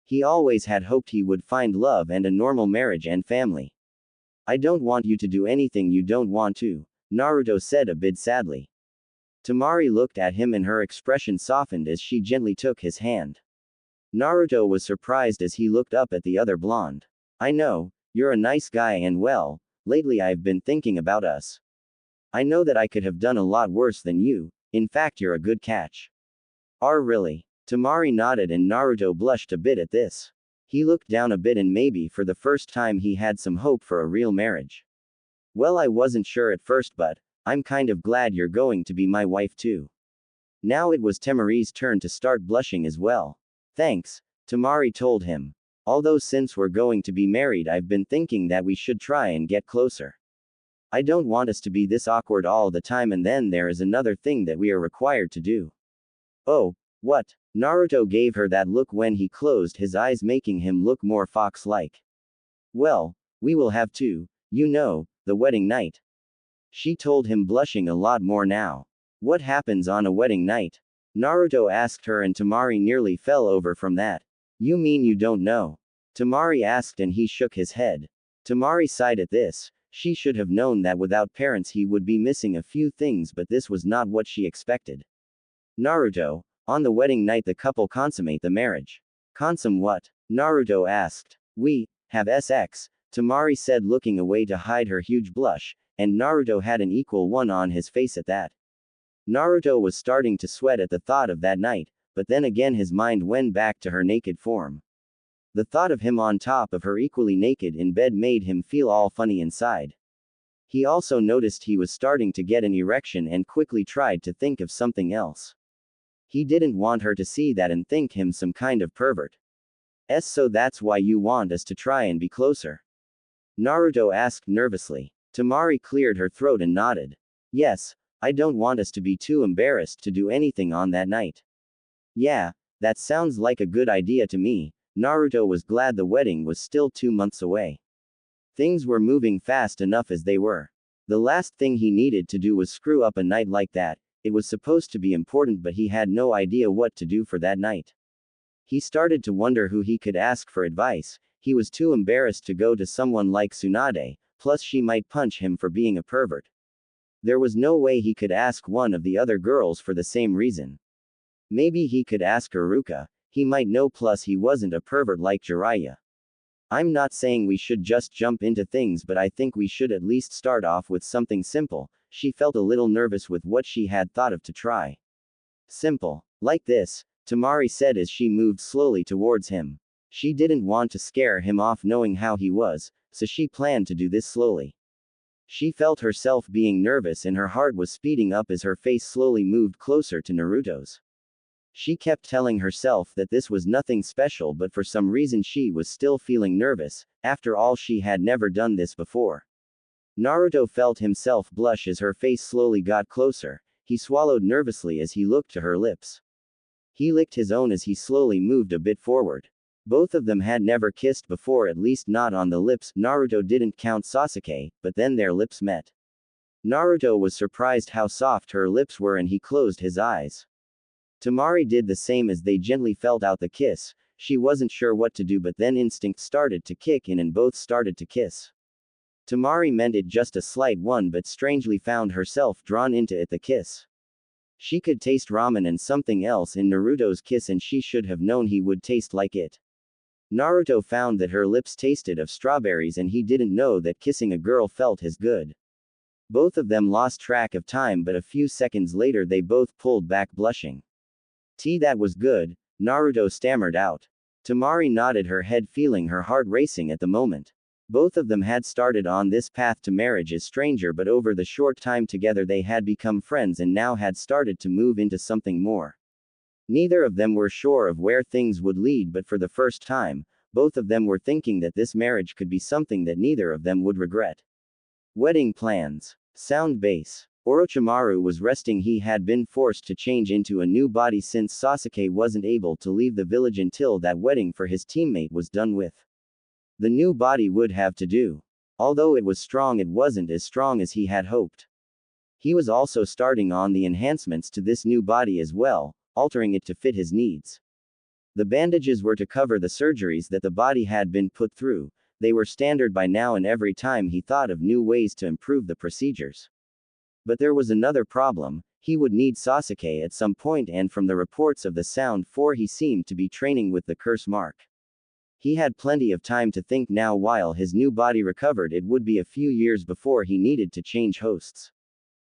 S1: He always had hoped he would find love and a normal marriage and family. I don't want you to do anything you don't want to, Naruto said a bit sadly. Temari looked at him and her expression softened as she gently took his hand. Naruto was surprised as he looked up at the other blonde. I know, you're a nice guy and well, lately I've been thinking about us. I know that I could have done a lot worse than you, in fact you're a good catch. Really? Temari nodded and Naruto blushed a bit at this. He looked down a bit and maybe for the first time he had some hope for a real marriage. Well, I wasn't sure at first, but I'm kind of glad you're going to be my wife too. Now it was Temari's turn to start blushing as well. Thanks, Temari told him. Although since we're going to be married, I've been thinking that we should try and get closer. I don't want us to be this awkward all the time, and then there is another thing that we are required to do. Oh, what? Naruto gave her that look when he closed his eyes, making him look more fox-like. Well, we will have to, you know, the wedding night. She told him, blushing a lot more now. What happens on a wedding night? Naruto asked her and Temari nearly fell over from that. You mean you don't know? Temari asked and he shook his head. Temari sighed at this. She should have known that without parents he would be missing a few things, but this was not what she expected. Naruto, on the wedding night the couple consummate the marriage. Consummate what? Naruto asked. We have sex, Temari said, looking away to hide her huge blush, and Naruto had an equal one on his face at that. Naruto was starting to sweat at the thought of that night, but then again his mind went back to her naked form. The thought of him on top of her equally naked in bed made him feel all funny inside. He also noticed he was starting to get an erection and quickly tried to think of something else. He didn't want her to see that and think him some kind of pervert. So that's why you want us to try and be closer? Naruto asked nervously. Temari cleared her throat and nodded. Yes, I don't want us to be too embarrassed to do anything on that night. Yeah, that sounds like a good idea to me. Naruto was glad the wedding was still 2 months away. Things were moving fast enough as they were. The last thing he needed to do was screw up a night like that. It was supposed to be important, but he had no idea what to do for that night. He started to wonder who he could ask for advice. He was too embarrassed to go to someone like Tsunade, plus she might punch him for being a pervert. There was no way he could ask one of the other girls for the same reason. Maybe he could ask Haruka, he might know, plus he wasn't a pervert like Jiraiya. I'm not saying we should just jump into things, but I think we should at least start off with something simple. She felt a little nervous with what she had thought of to try. Simple. Like this, Temari said as she moved slowly towards him. She didn't want to scare him off knowing how he was, so she planned to do this slowly. She felt herself being nervous and her heart was speeding up as her face slowly moved closer to Naruto's. She kept telling herself that this was nothing special, but for some reason she was still feeling nervous. After all, she had never done this before. Naruto felt himself blush as her face slowly got closer. He swallowed nervously as he looked to her lips. He licked his own as he slowly moved a bit forward. Both of them had never kissed before, at least not on the lips. Naruto didn't count Sasuke, but then their lips met. Naruto was surprised how soft her lips were and he closed his eyes. Temari did the same as they gently felt out the kiss. She wasn't sure what to do, but then instinct started to kick in and both started to kiss. Temari meant it just a slight one, but strangely found herself drawn into it, the kiss. She could taste ramen and something else in Naruto's kiss, and she should have known he would taste like it. Naruto found that her lips tasted of strawberries and he didn't know that kissing a girl felt as good. Both of them lost track of time, but a few seconds later they both pulled back blushing. That was good, Naruto stammered out. Temari nodded her head, feeling her heart racing at the moment. Both of them had started on this path to marriage as stranger, but over the short time together they had become friends and now had started to move into something more. Neither of them were sure of where things would lead, but for the first time, both of them were thinking that this marriage could be something that neither of them would regret. Wedding plans. Sound base. Orochimaru was resting. He had been forced to change into a new body since Sasuke wasn't able to leave the village until that wedding for his teammate was done with. The new body would have to do. Although it was strong, it wasn't as strong as he had hoped. He was also starting on the enhancements to this new body as well, altering it to fit his needs. The bandages were to cover the surgeries that the body had been put through. They were standard by now, and every time he thought of new ways to improve the procedures. But there was another problem. He would need Sasuke at some point, and from the reports of the Sound 4, he seemed to be training with the curse mark. He had plenty of time to think now. While his new body recovered, it would be a few years before he needed to change hosts.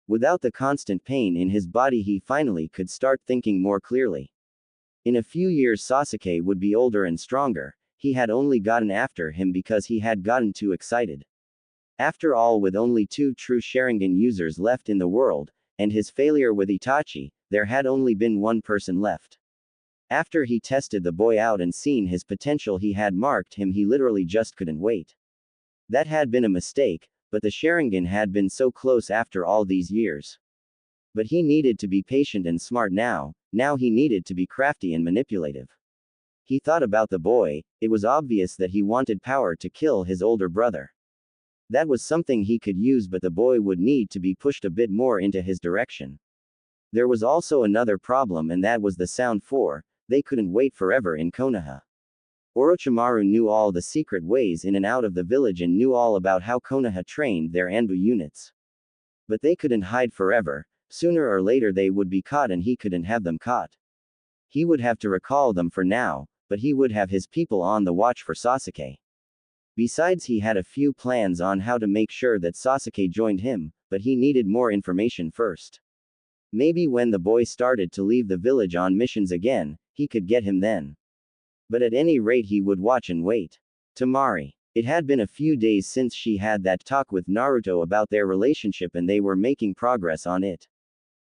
S1: Without the constant pain in his body, he finally could start thinking more clearly. In a few years Sasuke would be older and stronger. He had only gotten after him because he had gotten too excited. After all, with only 2 true Sharingan users left in the world, and his failure with Itachi, there had only been one person left. After he tested the boy out and seen his potential, he had marked him. He literally just couldn't wait. That had been a mistake, but the Sharingan had been so close after all these years. But he needed to be patient and smart now he needed to be crafty and manipulative. He thought about the boy. It was obvious that he wanted power to kill his older brother. That was something he could use, but the boy would need to be pushed a bit more into his direction. There was also another problem, and that was the Sound 4. They couldn't wait forever in Konoha. Orochimaru knew all the secret ways in and out of the village and knew all about how Konoha trained their Anbu units. But they couldn't hide forever. Sooner or later they would be caught, and he couldn't have them caught. He would have to recall them for now, but he would have his people on the watch for Sasuke. Besides, he had a few plans on how to make sure that Sasuke joined him, but he needed more information first. Maybe when the boy started to leave the village on missions again, he could get him then. But at any rate he would watch and wait. Temari. It had been a few days since she had that talk with Naruto about their relationship, and they were making progress on it.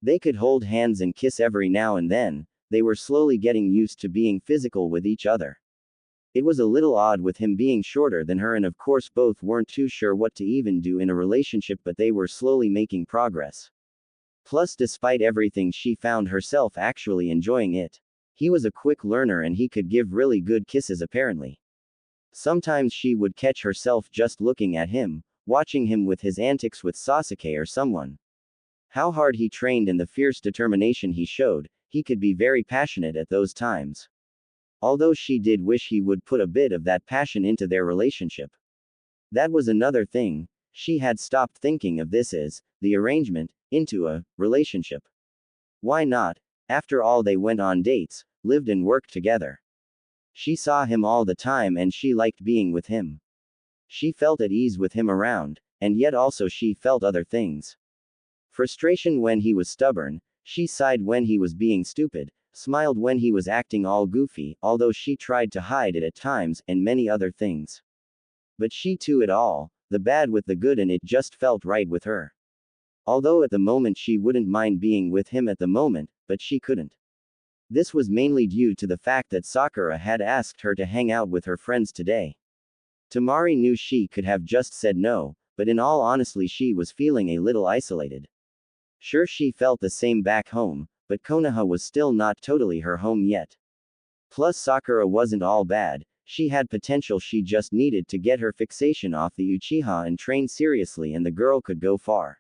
S1: They could hold hands and kiss every now and then. They were slowly getting used to being physical with each other. It was a little odd with him being shorter than her, and of course both weren't too sure what to even do in a relationship, but they were slowly making progress. Plus, despite everything, she found herself actually enjoying it. He was a quick learner and he could give really good kisses apparently. Sometimes she would catch herself just looking at him, watching him with his antics with Sasuke or someone. How hard he trained and the fierce determination he showed, he could be very passionate at those times. Although she did wish he would put a bit of that passion into their relationship. That was another thing. She had stopped thinking of this as the arrangement into a relationship. Why not? After all, they went on dates, lived and worked together. She saw him all the time and she liked being with him. She felt at ease with him around, and yet also she felt other things. Frustration when he was stubborn, she sighed when he was being stupid, smiled when he was acting all goofy, although she tried to hide it at times, and many other things. But she too it all, the bad with the good, and it just felt right with her. Although at the moment she wouldn't mind being with him at the moment, but she couldn't. This was mainly due to the fact that Sakura had asked her to hang out with her friends today. Temari knew she could have just said no, but in all honesty she was feeling a little isolated. Sure, she felt the same back home, but Konoha was still not totally her home yet. Plus Sakura wasn't all bad, she had potential, she just needed to get her fixation off the Uchiha and train seriously, and the girl could go far.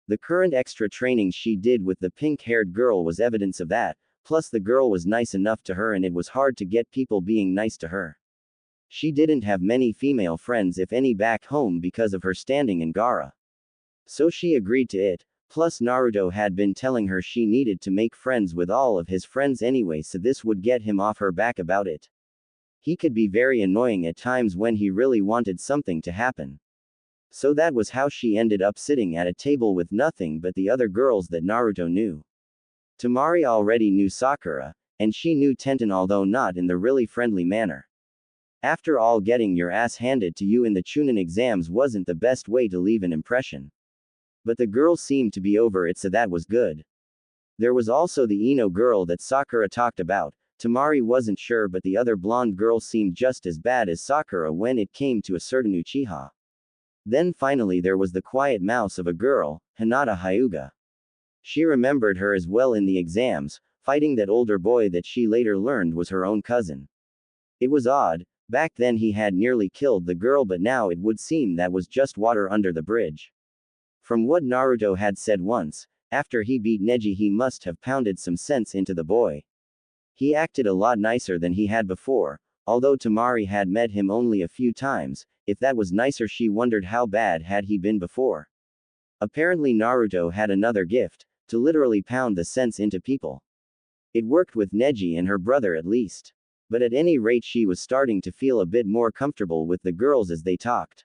S1: The current extra training she did with the pink-haired girl was evidence of that, plus the girl was nice enough to her and it was hard to get people being nice to her. She didn't have many female friends if any back home because of her standing in Gaara. So she agreed to it. Plus Naruto had been telling her she needed to make friends with all of his friends anyway, so this would get him off her back about it. He could be very annoying at times when he really wanted something to happen. So that was how she ended up sitting at a table with nothing but the other girls that Naruto knew. Temari already knew Sakura, and she knew Tenten, although not in the really friendly manner. After all, getting your ass handed to you in the Chunin exams wasn't the best way to leave an impression. But the girl seemed to be over it, so that was good. There was also the Ino girl that Sakura talked about. Temari wasn't sure, but the other blonde girl seemed just as bad as Sakura when it came to a certain Uchiha. Then finally there was the quiet mouse of a girl, Hinata Hyuga. She remembered her as well in the exams, fighting that older boy that she later learned was her own cousin. It was odd, back then he had nearly killed the girl, but now it would seem that was just water under the bridge. From what Naruto had said once, after he beat Neji he must have pounded some sense into the boy. He acted a lot nicer than he had before, although Temari had met him only a few times. If that was nicer, she wondered how bad had he been before. Apparently Naruto had another gift, to literally pound the sense into people. It worked with Neji and her brother at least. But at any rate she was starting to feel a bit more comfortable with the girls as they talked.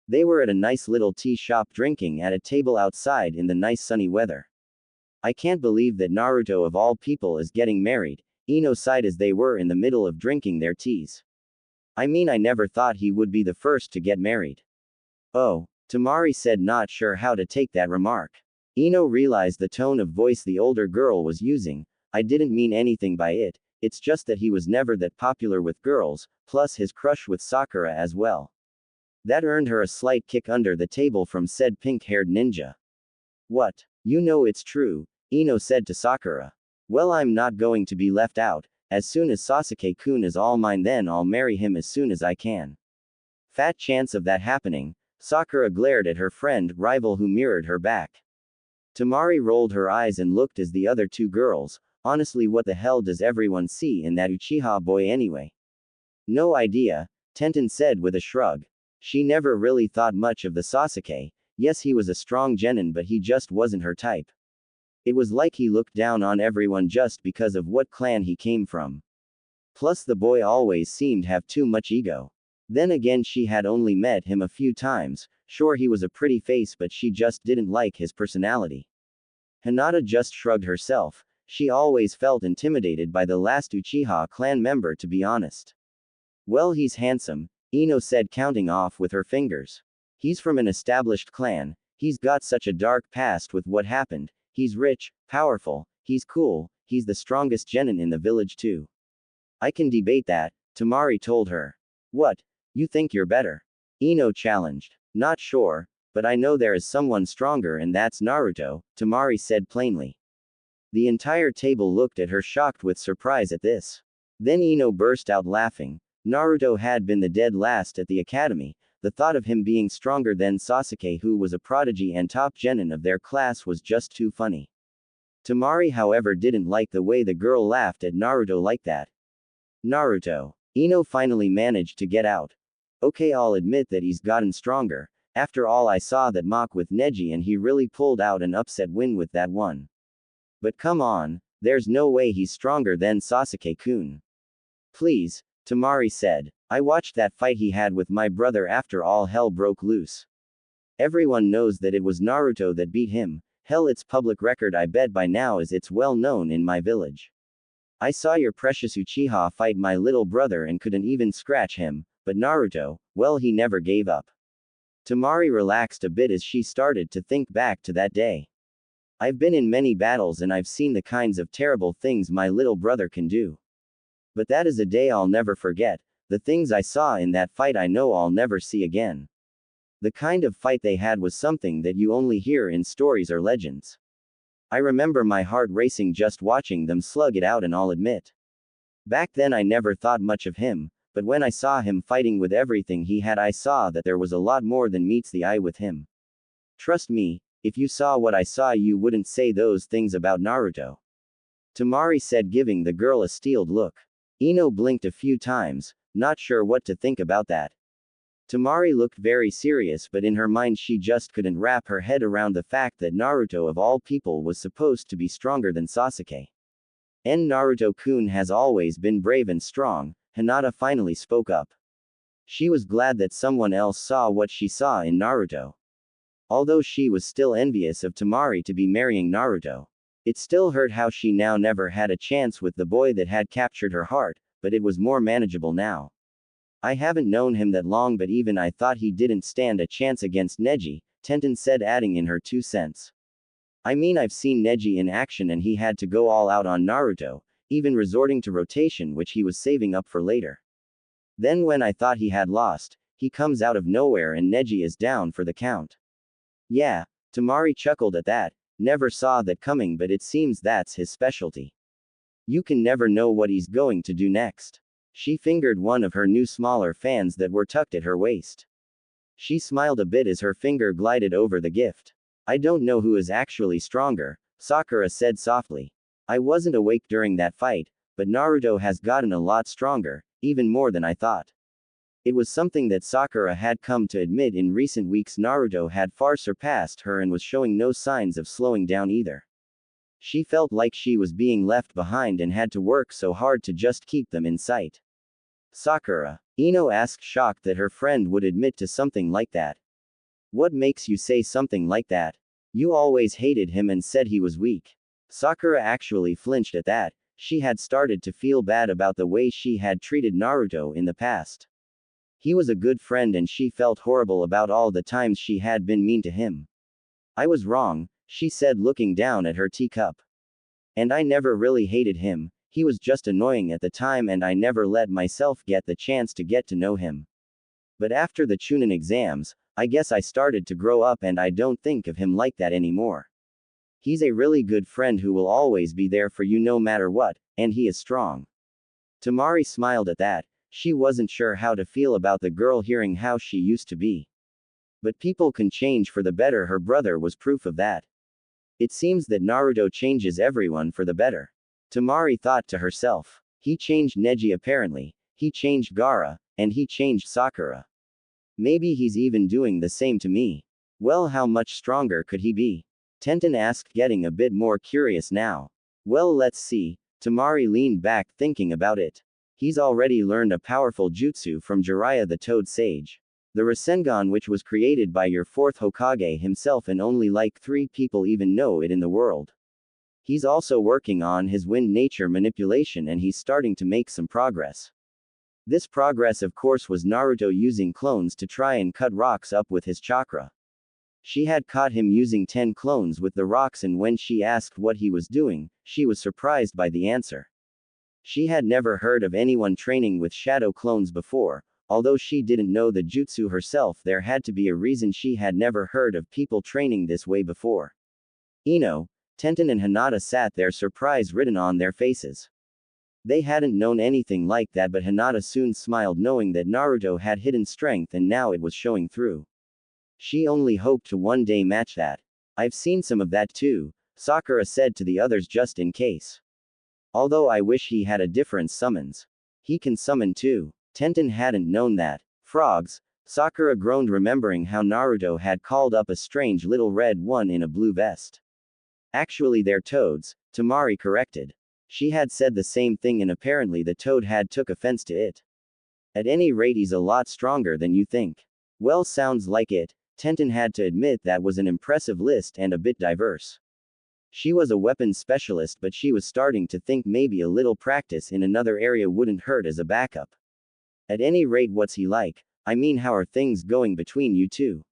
S1: They were at a nice little tea shop drinking at a table outside in the nice sunny weather. I can't believe that Naruto of all people is getting married, Ino sighed as they were in the middle of drinking their teas. I mean, I never thought he would be the first to get married. Oh, Temari said, not sure how to take that remark. Ino realized the tone of voice the older girl was using. I didn't mean anything by it, it's just that he was never that popular with girls, plus his crush with Sakura as well. That earned her a slight kick under the table from said pink-haired ninja. What? You know it's true, Ino said to Sakura. Well, I'm not going to be left out. As soon as Sasuke-kun is all mine, then I'll marry him as soon as I can. Fat chance of that happening. Sakura glared at her friend, rival who mirrored her back. Temari rolled her eyes and looked as the other two girls. Honestly, what the hell does everyone see in that Uchiha boy anyway? No idea, Tenten said with a shrug. She never really thought much of the Sasuke. Yes, he was a strong genin, but he just wasn't her type. It was like he looked down on everyone just because of what clan he came from. Plus the boy always seemed to have too much ego. Then again, she had only met him a few times. Sure, he was a pretty face, but she just didn't like his personality. Hinata just shrugged herself. She always felt intimidated by the last Uchiha clan member, to be honest. Well, he's handsome, Ino said, counting off with her fingers. He's from an established clan, he's got such a dark past with what happened, he's rich, powerful, he's cool, he's the strongest genin in the village too. I can debate that, Temari told her. What? You think you're better? Ino challenged. Not sure, but I know there is someone stronger, and that's Naruto, Temari said plainly. The entire table looked at her, shocked with surprise at this. Then Ino burst out laughing. Naruto had been the dead last at the academy. The thought of him being stronger than Sasuke, who was a prodigy and top genin of their class, was just too funny. Temari, however, didn't like the way the girl laughed at Naruto like that. Naruto. Ino finally managed to get out. Okay, I'll admit that he's gotten stronger. After all, I saw that mock with Neji and he really pulled out an upset win with that one. But come on, There's no way he's stronger than Sasuke-kun. Please, Temari said. I watched that fight he had with my brother after all hell broke loose. Everyone knows that it was Naruto that beat him. Hell, it's public record. I bet by now as it's well known in my village. I saw your precious Uchiha fight my little brother and couldn't even scratch him, but Naruto, well, he never gave up. Temari relaxed a bit as she started to think back to that day. I've been in many battles and I've seen the kinds of terrible things my little brother can do. But that is a day I'll never forget. The things I saw in that fight I know I'll never see again. The kind of fight they had was something that you only hear in stories or legends. I remember my heart racing just watching them slug it out, and I'll admit. Back then I never thought much of him, but when I saw him fighting with everything he had, I saw that there was a lot more than meets the eye with him. Trust me, if you saw what I saw you wouldn't say those things about Naruto. Temari said, giving the girl a steeled look. Ino blinked a few times, not sure what to think about that. Temari looked very serious, but in her mind she just couldn't wrap her head around the fact that Naruto of all people was supposed to be stronger than Sasuke. Naruto-kun has always been brave and strong, Hinata finally spoke up. She was glad that someone else saw what she saw in Naruto. Although she was still envious of Temari to be marrying Naruto. It still hurt how she now never had a chance with the boy that had captured her heart, but it was more manageable now. I haven't known him that long, but even I thought he didn't stand a chance against Neji, Tenten said, adding in her 2 cents. I mean, I've seen Neji in action and he had to go all out on Naruto, even resorting to rotation which he was saving up for later. Then when I thought he had lost, he comes out of nowhere and Neji is down for the count. Yeah, Temari chuckled at that, never saw that coming, but it seems that's his specialty. You can never know what he's going to do next. She fingered one of her new smaller fans that were tucked at her waist. She smiled a bit as her finger glided over the gift. I don't know who is actually stronger, Sakura said softly. I wasn't awake during that fight, but Naruto has gotten a lot stronger, even more than I thought. It was something that Sakura had come to admit in recent weeks. Naruto had far surpassed her and was showing no signs of slowing down either. She felt like she was being left behind and had to work so hard to just keep them in sight. Sakura, Ino asked, shocked that her friend would admit to something like that. What makes you say something like that? You always hated him and said he was weak. Sakura actually flinched at that. She had started to feel bad about the way she had treated Naruto in the past. He was a good friend and she felt horrible about all the times she had been mean to him. I was wrong, she said, looking down at her teacup. And I never really hated him. He was just annoying at the time and I never let myself get the chance to get to know him. But after the Chunin exams, I guess I started to grow up and I don't think of him like that anymore. He's a really good friend who will always be there for you no matter what, and he is strong. Temari smiled at that. She wasn't sure how to feel about the girl hearing how she used to be. But people can change for the better. Her brother was proof of that. It seems that Naruto changes everyone for the better. Temari thought to herself. He changed Neji apparently, he changed Gaara, and he changed Sakura. Maybe he's even doing the same to me. Well, how much stronger could he be? Tenten asked, getting a bit more curious now. Well, let's see. Temari leaned back, thinking about it. He's already learned a powerful jutsu from Jiraiya the Toad Sage. The Rasengan, which was created by your 4th Hokage himself, and only like 3 people even know it in the world. He's also working on his wind nature manipulation and he's starting to make some progress. This progress, of course, was Naruto using clones to try and cut rocks up with his chakra. She had caught him using 10 clones with the rocks, and when she asked what he was doing, she was surprised by the answer. She had never heard of anyone training with shadow clones before, although she didn't know the jutsu herself. There had to be a reason she had never heard of people training this way before. Ino, Tenten and Hinata sat there, surprise written on their faces. They hadn't known anything like that, but Hinata soon smiled, knowing that Naruto had hidden strength and now it was showing through. She only hoped to one day match that. I've seen some of that too, Sakura said to the others, just in case. Although I wish he had a different summons. He can summon too. Tenten hadn't known that. Frogs, Sakura groaned, remembering how Naruto had called up a strange little red one in a blue vest. Actually, they're toads, Temari corrected. She had said the same thing and apparently the toad had took offense to it. At any rate he's a lot stronger than you think. Well, sounds like it. Tenten had to admit that was an impressive list and a bit diverse. She was a weapons specialist, but she was starting to think maybe a little practice in another area wouldn't hurt as a backup. At any rate, what's he like? I mean, how are things going between you two?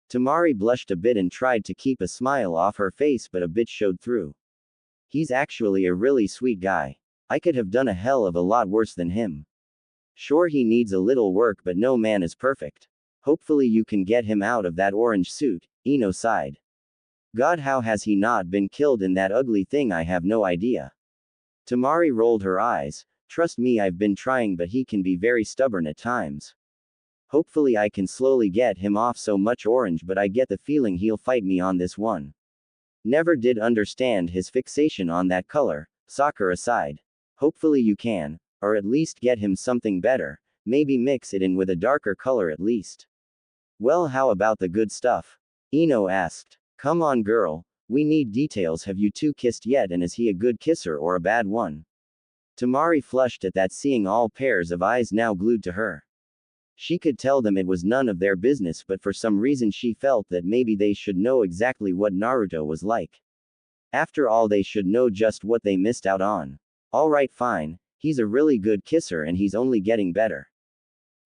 S1: Temari blushed a bit and tried to keep a smile off her face, but a bit showed through. He's actually a really sweet guy. I could have done a hell of a lot worse than him. Sure, he needs a little work, but no man is perfect. Hopefully you can get him out of that orange suit, Ino sighed. God, how has he not been killed in that ugly thing? I have no idea. Temari rolled her eyes. Trust me, I've been trying, but he can be very stubborn at times. Hopefully I can slowly get him off so much orange, but I get the feeling he'll fight me on this one. Never did understand his fixation on that color, Sakura sighed. Hopefully you can, or at least get him something better, maybe mix it in with a darker color at least. Well, how about the good stuff? Ino asked. Come on girl, we need details. Have you two kissed yet, and is he a good kisser or a bad one? Temari flushed at that, seeing all pairs of eyes now glued to her. She could tell them it was none of their business, but for some reason she felt that maybe they should know exactly what Naruto was like. After all, they should know just what they missed out on. Alright, fine, he's a really good kisser and he's only getting better.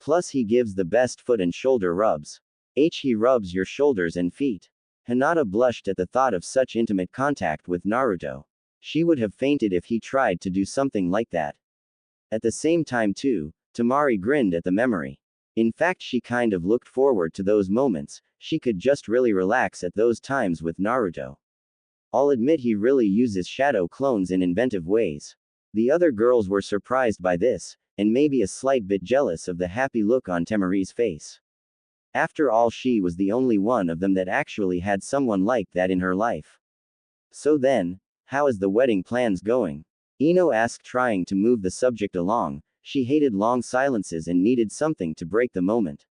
S1: Plus he gives the best foot and shoulder rubs. He rubs your shoulders and feet. Hinata blushed at the thought of such intimate contact with Naruto. She would have fainted if he tried to do something like that. At the same time too, Temari grinned at the memory. In fact, she kind of looked forward to those moments. She could just really relax at those times with Naruto. I'll admit he really uses shadow clones in inventive ways. The other girls were surprised by this, and maybe a slight bit jealous of the happy look on Temari's face. After all, she was the only one of them that actually had someone like that in her life. So then, how is the wedding plans going? Ino asked, trying to move the subject along. She hated long silences and needed something to break the moment.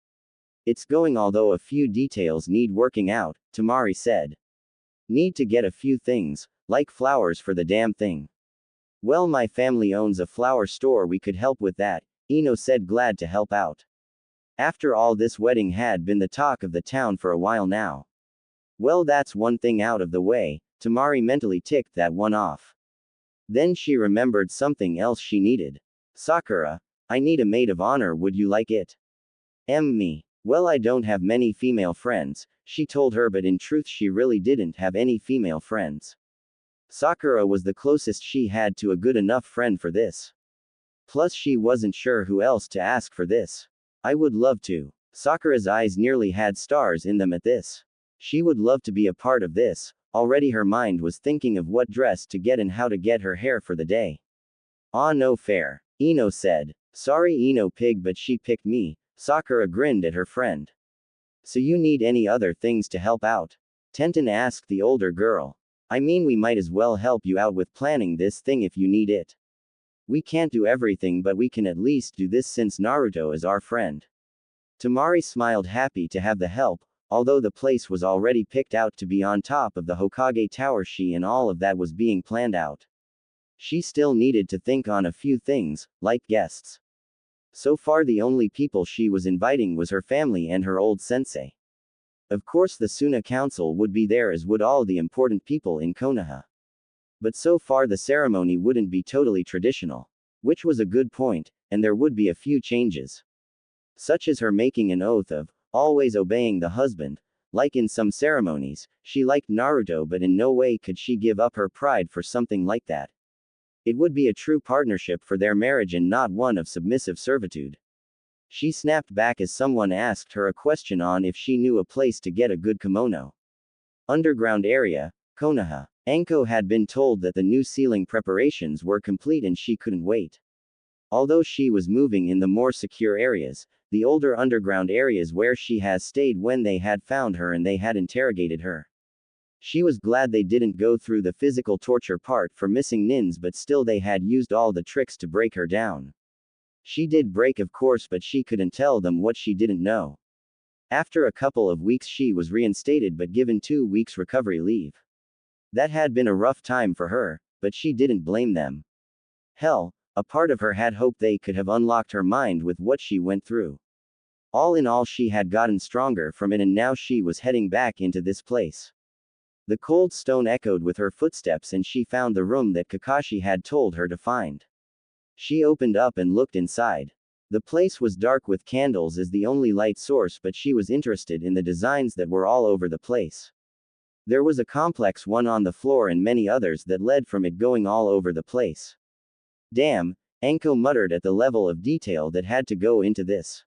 S1: It's going, although a few details need working out, Temari said. Need to get a few things, like flowers for the damn thing. Well, my family owns a flower store, we could help with that, Ino said, glad to help out. After all, this wedding had been the talk of the town for a while now. Well, that's one thing out of the way. Temari mentally ticked that one off. Then she remembered something else she needed. Sakura, I need a maid of honor, would you like it? Me. Well, I don't have many female friends, she told her, but in truth she really didn't have any female friends. Sakura was the closest she had to a good enough friend for this. Plus she wasn't sure who else to ask for this. I would love to. Sakura's eyes nearly had stars in them at this. She would love to be a part of this. Already her mind was thinking of what dress to get and how to get her hair for the day. Ah, no fair, Ino said. Sorry Ino pig, but she picked me. Sakura grinned at her friend. So you need any other things to help out? Tenten asked the older girl. I mean, we might as well help you out with planning this thing if you need it. We can't do everything, but we can at least do this since Naruto is our friend. Temari smiled, happy to have the help, although the place was already picked out to be on top of the Hokage Tower. She and all of that was being planned out. She still needed to think on a few things, like guests. So far the only people she was inviting was her family and her old sensei. Of course the Suna Council would be there, as would all the important people in Konoha. But so far the ceremony wouldn't be totally traditional. Which was a good point, and there would be a few changes. Such as her making an oath of always obeying the husband. Like in some ceremonies, she liked Naruto, but in no way could she give up her pride for something like that. It would be a true partnership for their marriage and not one of submissive servitude. She snapped back as someone asked her a question on if she knew a place to get a good kimono. Underground area, Konoha. Anko had been told that the new ceiling preparations were complete and she couldn't wait. Although she was moving in the more secure areas, the older underground areas where she has stayed when they had found her and they had interrogated her. She was glad they didn't go through the physical torture part for missing Nins, but still they had used all the tricks to break her down. She did break, of course, but she couldn't tell them what she didn't know. After a couple of weeks she was reinstated but given 2 weeks recovery leave. That had been a rough time for her. but she didn't blame them. Hell, a part of her had hoped they could have unlocked her mind with what she went through. All in all, she had gotten stronger from it, and now she was heading back into this place. The cold stone echoed with her footsteps, and she found the room that Kakashi had told her to find. She opened up and looked inside. The place was dark with candles as the only light source, but she was interested in the designs that were all over the place. There was a complex one on the floor and many others that led from it going all over the place. Damn, Anko muttered at the level of detail that had to go into this.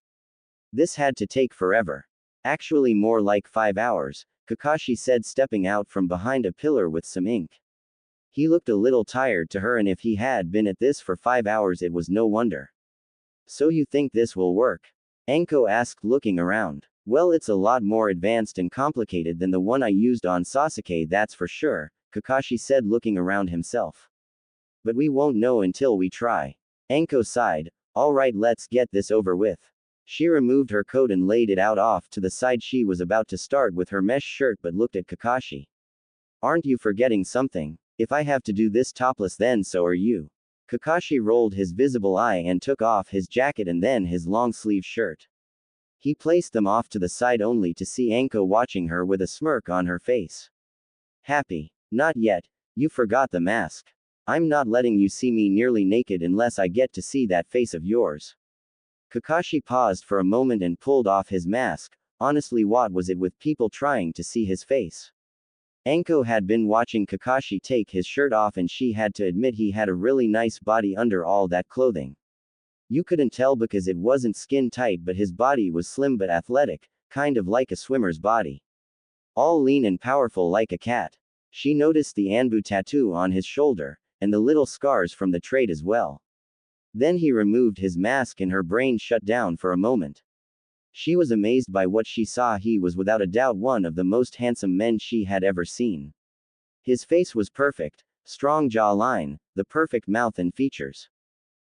S1: This had to take forever. Actually more like 5 hours, Kakashi said, stepping out from behind a pillar with some ink. He looked a little tired to her, and if he had been at this for 5 hours it was no wonder. So you think this will work? Anko asked, looking around. Well, it's a lot more advanced and complicated than the one I used on Sasuke, that's for sure, Kakashi said, looking around himself. But we won't know until we try. Anko sighed. Alright, let's get this over with. She removed her coat and laid it out off to the side. She was about to start with her mesh shirt but looked at Kakashi. Aren't you forgetting something? If I have to do this topless, then so are you. Kakashi rolled his visible eye and took off his jacket and then his long-sleeve shirt. He placed them off to the side only to see Anko watching her with a smirk on her face. Happy? Not yet. You forgot the mask. I'm not letting you see me nearly naked unless I get to see that face of yours. Kakashi paused for a moment and pulled off his mask. Honestly, what was it with people trying to see his face? Anko had been watching Kakashi take his shirt off, and she had to admit he had a really nice body under all that clothing. You couldn't tell because it wasn't skin tight, but his body was slim but athletic, kind of like a swimmer's body. All lean and powerful like a cat. She noticed the Anbu tattoo on his shoulder, and the little scars from the trade as well. Then he removed his mask and her brain shut down for a moment. She was amazed by what she saw. He was without a doubt one of the most handsome men she had ever seen. His face was perfect, strong jawline, the perfect mouth and features.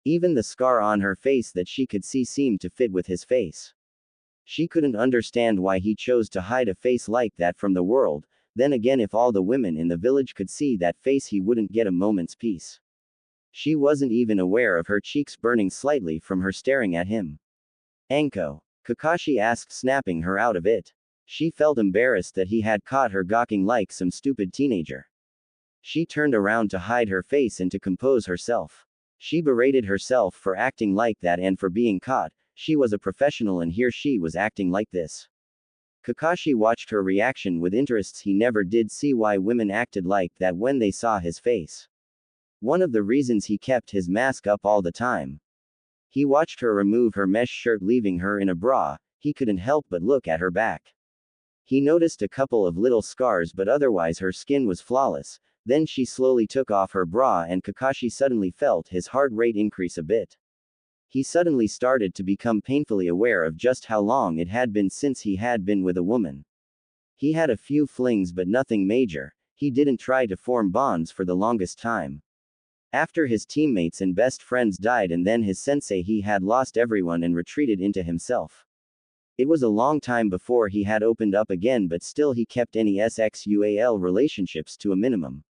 S1: Even the scar on her face that she could see seemed to fit with his face. She couldn't understand why he chose to hide a face like that from the world. Then again, if all the women in the village could see that face, he wouldn't get a moment's peace. She wasn't even aware of her cheeks burning slightly from her staring at him. Anko? Kakashi asked, snapping her out of it. She felt embarrassed that he had caught her gawking like some stupid teenager. She turned around to hide her face and to compose herself. She berated herself for acting like that and for being caught. She was a professional and here she was acting like this. Kakashi watched her reaction with interest. He never did see why women acted like that when they saw his face. One of the reasons he kept his mask up all the time. He watched her remove her mesh shirt, leaving her in a bra. He couldn't help but look at her back. He noticed a couple of little scars, but otherwise her skin was flawless. Then she slowly took off her bra and Kakashi suddenly felt his heart rate increase a bit. He suddenly started to become painfully aware of just how long it had been since he had been with a woman. He had a few flings but nothing major. He didn't try to form bonds for the longest time. After his teammates and best friends died and then his sensei, he had lost everyone and retreated into himself. It was a long time before he had opened up again, but still he kept any sexual relationships to a minimum.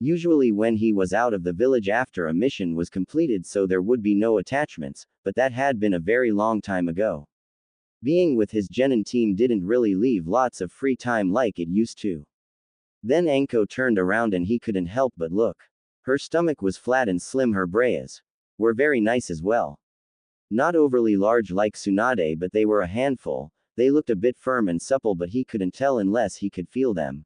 S1: Usually when he was out of the village after a mission was completed, so there would be no attachments, but that had been a very long time ago. Being with his genin team didn't really leave lots of free time like it used to. Then Anko turned around and he couldn't help but look. Her stomach was flat and slim. Her bras were very nice as well. Not overly large like Tsunade, but they were a handful. They looked a bit firm and supple, but he couldn't tell unless he could feel them.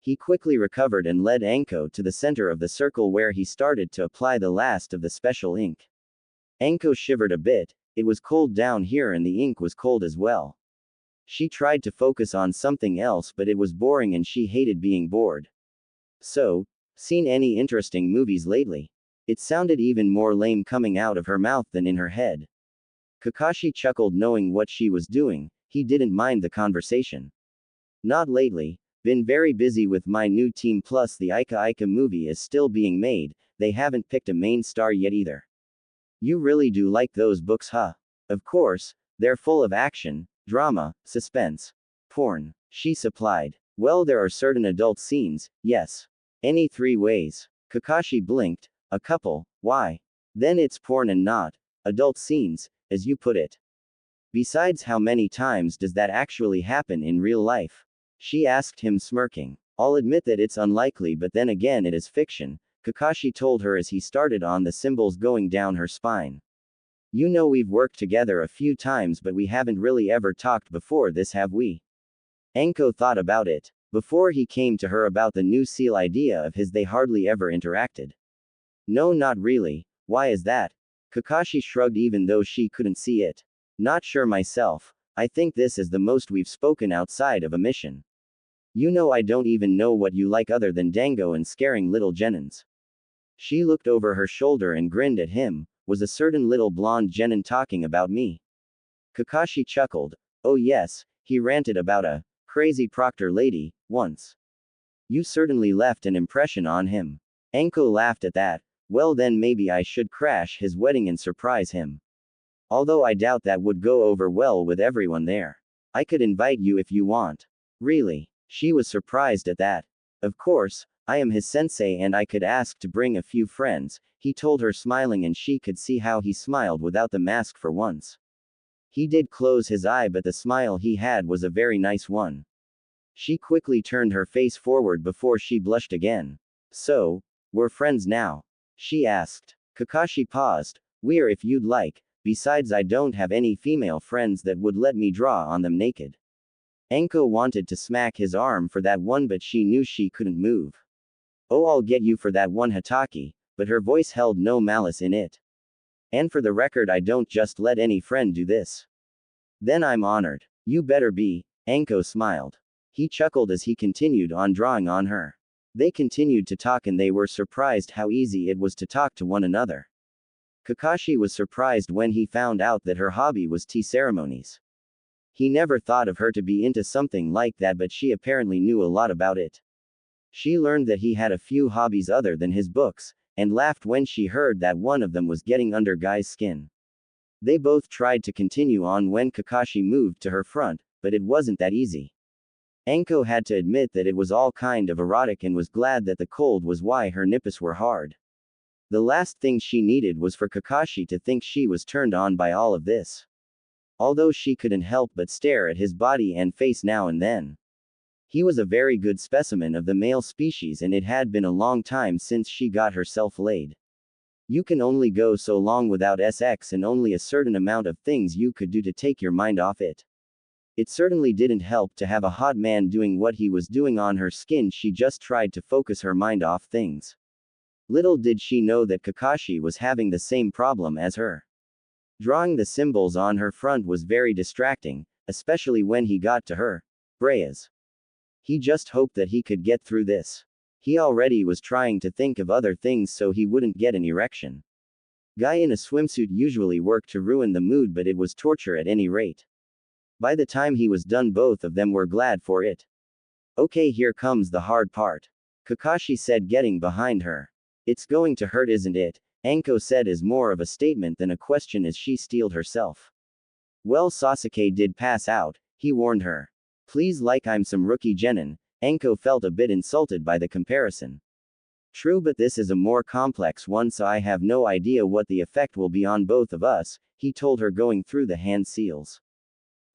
S1: He quickly recovered and led Anko to the center of the circle where he started to apply the last of the special ink. Anko shivered a bit. It was cold down here and the ink was cold as well. She tried to focus on something else, but it was boring and she hated being bored. So, seen any interesting movies lately? It sounded even more lame coming out of her mouth than in her head. Kakashi chuckled, knowing what she was doing. He didn't mind the conversation. Not lately. Been very busy with my new team, plus the Ika Ika movie is still being made. They haven't picked a main star yet either. You really do like those books, huh? Of course, they're full of action, drama, suspense, porn. She supplied. Well, there are certain adult scenes, yes. Any 3 ways. Kakashi blinked. A couple, why? Then it's porn and not adult scenes, as you put it. Besides, how many times does that actually happen in real life? She asked him, smirking. I'll admit that it's unlikely, but then again it is fiction, Kakashi told her as he started on the symbols going down her spine. You know, we've worked together a few times, but we haven't really ever talked before this, have we? Anko thought about it. Before he came to her about the new seal idea of his, they hardly ever interacted. No, not really. Why is that? Kakashi shrugged, even though she couldn't see it. Not sure myself. I think this is the most we've spoken outside of a mission. You know, I don't even know what you like other than dango and scaring little Genins. She looked over her shoulder and grinned at him. Was a certain little blonde Genin talking about me? Kakashi chuckled. Oh yes, he ranted about a crazy proctor lady once. You certainly left an impression on him. Anko laughed at that. Well, then maybe I should crash his wedding and surprise him. Although I doubt that would go over well with everyone there. I could invite you if you want. Really? She was surprised at that. Of course, I am his sensei and I could ask to bring a few friends, he told her, smiling, and she could see how he smiled without the mask for once. He did close his eye, but the smile he had was a very nice one. She quickly turned her face forward before she blushed again. So, we're friends now? She asked. Kakashi paused. We're, if you'd like. Besides, I don't have any female friends that would let me draw on them naked. Anko wanted to smack his arm for that one, but she knew she couldn't move. Oh, I'll get you for that one, Hataki, but her voice held no malice in it. And for the record, I don't just let any friend do this. Then I'm honored. You better be. Anko smiled. He chuckled as he continued on drawing on her. They continued to talk and they were surprised how easy it was to talk to one another. Kakashi was surprised when he found out that her hobby was tea ceremonies. He never thought of her to be into something like that, but she apparently knew a lot about it. She learned that he had a few hobbies other than his books, and laughed when she heard that one of them was getting under Guy's skin. They both tried to continue on when Kakashi moved to her front, but it wasn't that easy. Anko had to admit that it was all kind of erotic and was glad that the cold was why her nipples were hard. The last thing she needed was for Kakashi to think she was turned on by all of this. Although she couldn't help but stare at his body and face now and then. He was a very good specimen of the male species, and it had been a long time since she got herself laid. You can only go so long without sex, and only a certain amount of things you could do to take your mind off it. It certainly didn't help to have a hot man doing what he was doing on her skin. She just tried to focus her mind off things. Little did she know that Kakashi was having the same problem as her. Drawing the symbols on her front was very distracting, especially when he got to her bras. He just hoped that he could get through this. He already was trying to think of other things so he wouldn't get an erection. Guy in a swimsuit usually worked to ruin the mood, but it was torture at any rate. By the time he was done, both of them were glad for it. Okay, here comes the hard part, Kakashi said, getting behind her. It's going to hurt, isn't it? Anko said, as more of a statement than a question, as she steeled herself. Well, Sasuke did pass out, he warned her. Please, like I'm some rookie genin. Anko felt a bit insulted by the comparison. True, but this is a more complex one, so I have no idea what the effect will be on both of us, he told her, going through the hand seals.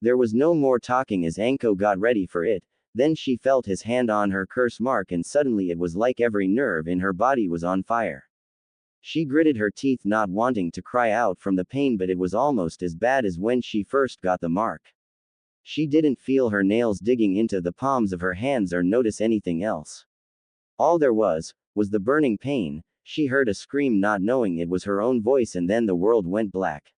S1: There was no more talking as Anko got ready for it. Then she felt his hand on her curse mark, and suddenly it was like every nerve in her body was on fire. She gritted her teeth, not wanting to cry out from the pain, but it was almost as bad as when she first got the mark. She didn't feel her nails digging into the palms of her hands or notice anything else. All there was the burning pain. She heard a scream, not knowing it was her own voice, and then the world went black.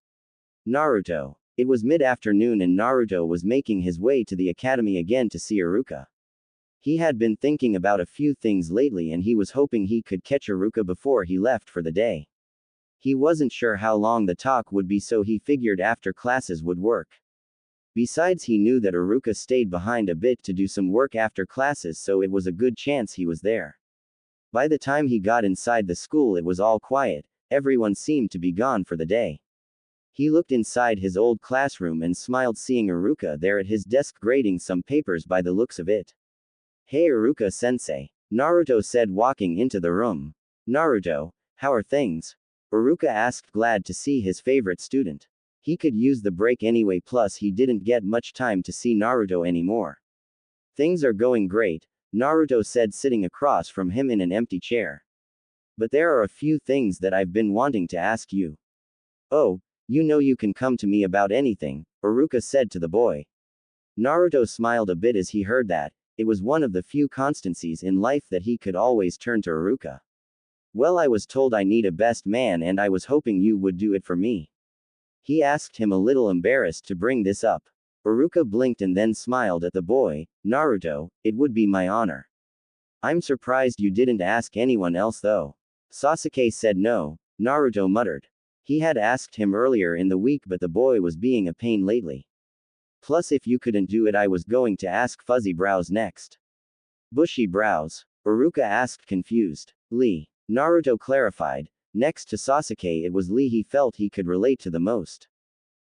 S1: Naruto. It was mid-afternoon and Naruto was making his way to the academy again to see Iruka. He had been thinking about a few things lately and he was hoping he could catch Iruka before he left for the day. He wasn't sure how long the talk would be, so he figured after classes would work. Besides, he knew that Iruka stayed behind a bit to do some work after classes, so it was a good chance he was there. By the time he got inside the school, it was all quiet. Everyone seemed to be gone for the day. He looked inside his old classroom and smiled, seeing Iruka there at his desk grading some papers by the looks of it. Hey Iruka-sensei, Naruto said, walking into the room. Naruto, how are things? Iruka asked, glad to see his favorite student. He could use the break anyway, plus he didn't get much time to see Naruto anymore. Things are going great, Naruto said, sitting across from him in an empty chair. But there are a few things that I've been wanting to ask you. Oh, you know you can come to me about anything, Iruka said to the boy. Naruto smiled a bit as he heard that. It was one of the few constancies in life that he could always turn to Iruka. Well, I was told I need a best man and I was hoping you would do it for me. He asked him, a little embarrassed to bring this up. Iruka blinked and then smiled at the boy. Naruto, it would be my honor. I'm surprised you didn't ask anyone else though. Sasuke said. No, Naruto muttered. He had asked him earlier in the week, but the boy was being a pain lately. Plus, if you couldn't do it, I was going to ask Fuzzy Brows next. Bushy Brows? Iruka asked, confused. Lee. Naruto clarified. Next to Sasuke, it was Lee he felt he could relate to the most.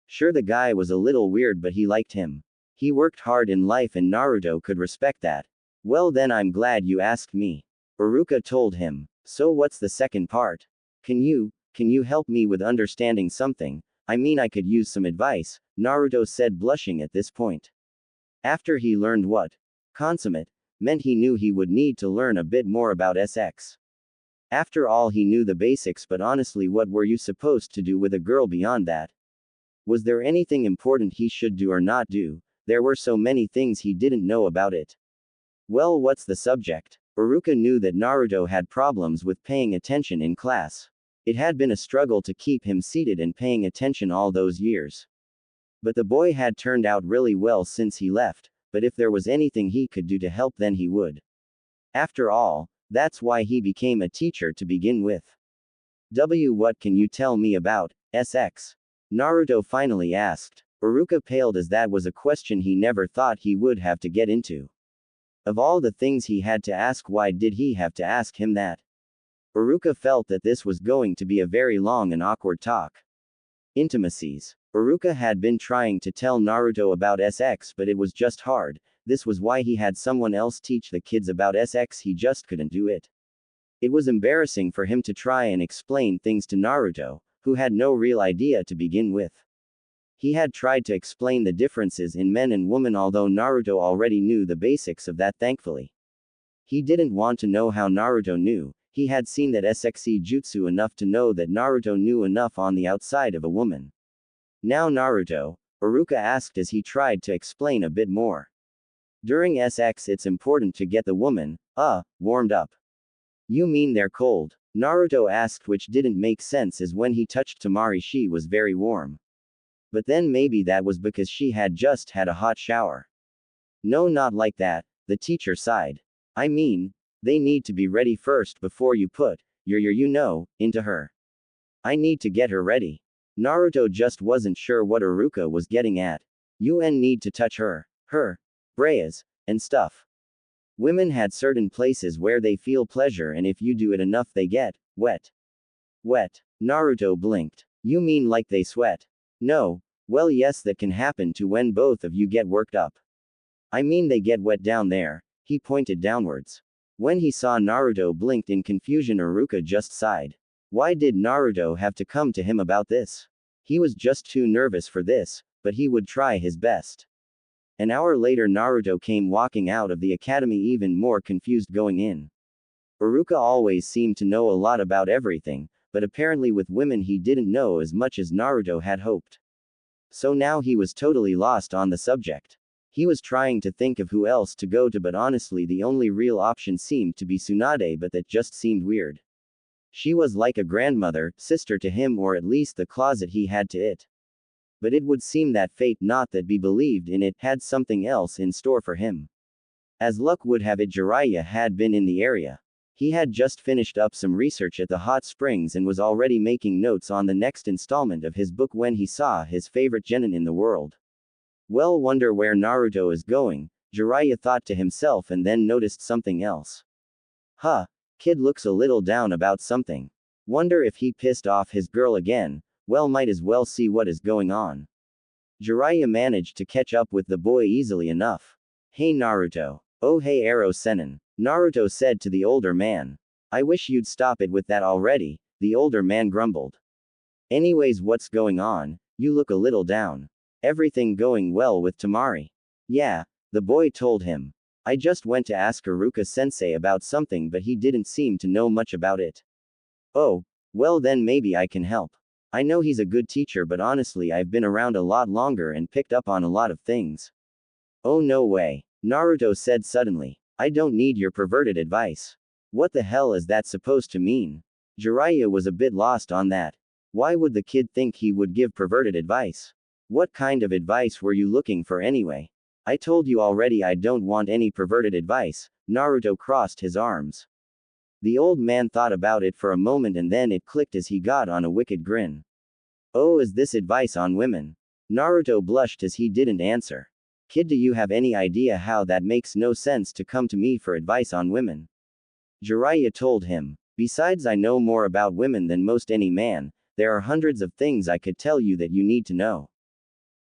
S1: Sure, the guy was a little weird, but he liked him. He worked hard in life and Naruto could respect that. Well then, I'm glad you asked me. Iruka told him. So what's the second part? Can you help me with understanding something? I mean, I could use some advice, Naruto said, blushing at this point. After he learned what consummate meant, he knew he would need to learn a bit more about SX. After all, he knew the basics, but honestly, what were you supposed to do with a girl beyond that? Was there anything important he should do or not do? There were so many things he didn't know about it. Well, what's the subject? Iruka knew that Naruto had problems with paying attention in class. It had been a struggle to keep him seated and paying attention all those years. But the boy had turned out really well since he left, but if there was anything he could do to help, then he would. After all, that's why he became a teacher to begin with. What can you tell me about SX? Naruto finally asked. Iruka paled, as that was a question he never thought he would have to get into. Of all the things he had to ask, why did he have to ask him that? Iruka felt that this was going to be a very long and awkward talk. Intimacies. Iruka had been trying to tell Naruto about SX, but it was just hard. This was why he had someone else teach the kids about SX, he just couldn't do it. It was embarrassing for him to try and explain things to Naruto, who had no real idea to begin with. He had tried to explain the differences in men and women, although Naruto already knew the basics of that, thankfully. He didn't want to know how Naruto knew. He had seen that SXE jutsu enough to know that Naruto knew enough on the outside of a woman. Now Naruto, Iruka asked as he tried to explain a bit more. During SX, it's important to get the woman, warmed up. You mean they're cold? Naruto asked, which didn't make sense, as when he touched Temari she was very warm. But then maybe that was because she had just had a hot shower. No, not like that, the teacher sighed. I mean, they need to be ready first before you put your into her. I need to get her ready. Naruto just wasn't sure what Iruka was getting at. UN need to touch her bras, and stuff. Women had certain places where they feel pleasure, and if you do it enough, they get wet. Wet. Naruto blinked. You mean like they sweat? No. Well, yes, that can happen too when both of you get worked up. I mean, they get wet down there. He pointed downwards. When he saw Naruto blinked in confusion, Iruka just sighed. Why did Naruto have to come to him about this? He was just too nervous for this, but he would try his best. An hour later, Naruto came walking out of the academy even more confused going in. Iruka always seemed to know a lot about everything, but apparently with women he didn't know as much as Naruto had hoped. So now he was totally lost on the subject. He was trying to think of who else to go to, but honestly the only real option seemed to be Tsunade, but that just seemed weird. She was like a grandmother, sister to him, or at least the closet he had to it. But it would seem that fate, not that be believed in it, had something else in store for him. As luck would have it, Jiraiya had been in the area. He had just finished up some research at the hot springs and was already making notes on the next installment of his book when he saw his favorite genin in the world. Well, wonder where Naruto is going, Jiraiya thought to himself, and then noticed something else. Kid looks a little down about something. Wonder if he pissed off his girl again. Well, might as well see what is going on. Jiraiya managed to catch up with the boy easily enough. Hey Naruto. Oh hey Ero Senin. Naruto said to the older man. I wish you'd stop it with that already, the older man grumbled. Anyways, what's going on? You look a little down. Everything going well with Temari? Yeah, the boy told him. I just went to ask Iruka-sensei about something, but he didn't seem to know much about it. Oh, well then maybe I can help. I know he's a good teacher, but honestly I've been around a lot longer and picked up on a lot of things. Oh no way, Naruto said suddenly. I don't need your perverted advice. What the hell is that supposed to mean? Jiraiya was a bit lost on that. Why would the kid think he would give perverted advice? What kind of advice were you looking for anyway? I told you already I don't want any perverted advice. Naruto crossed his arms. The old man thought about it for a moment and then it clicked as he got on a wicked grin. Oh, is this advice on women? Naruto blushed as he didn't answer. Kid, do you have any idea how that makes no sense to come to me for advice on women? Jiraiya told him. Besides, I know more about women than most any man. There are hundreds of things I could tell you that you need to know.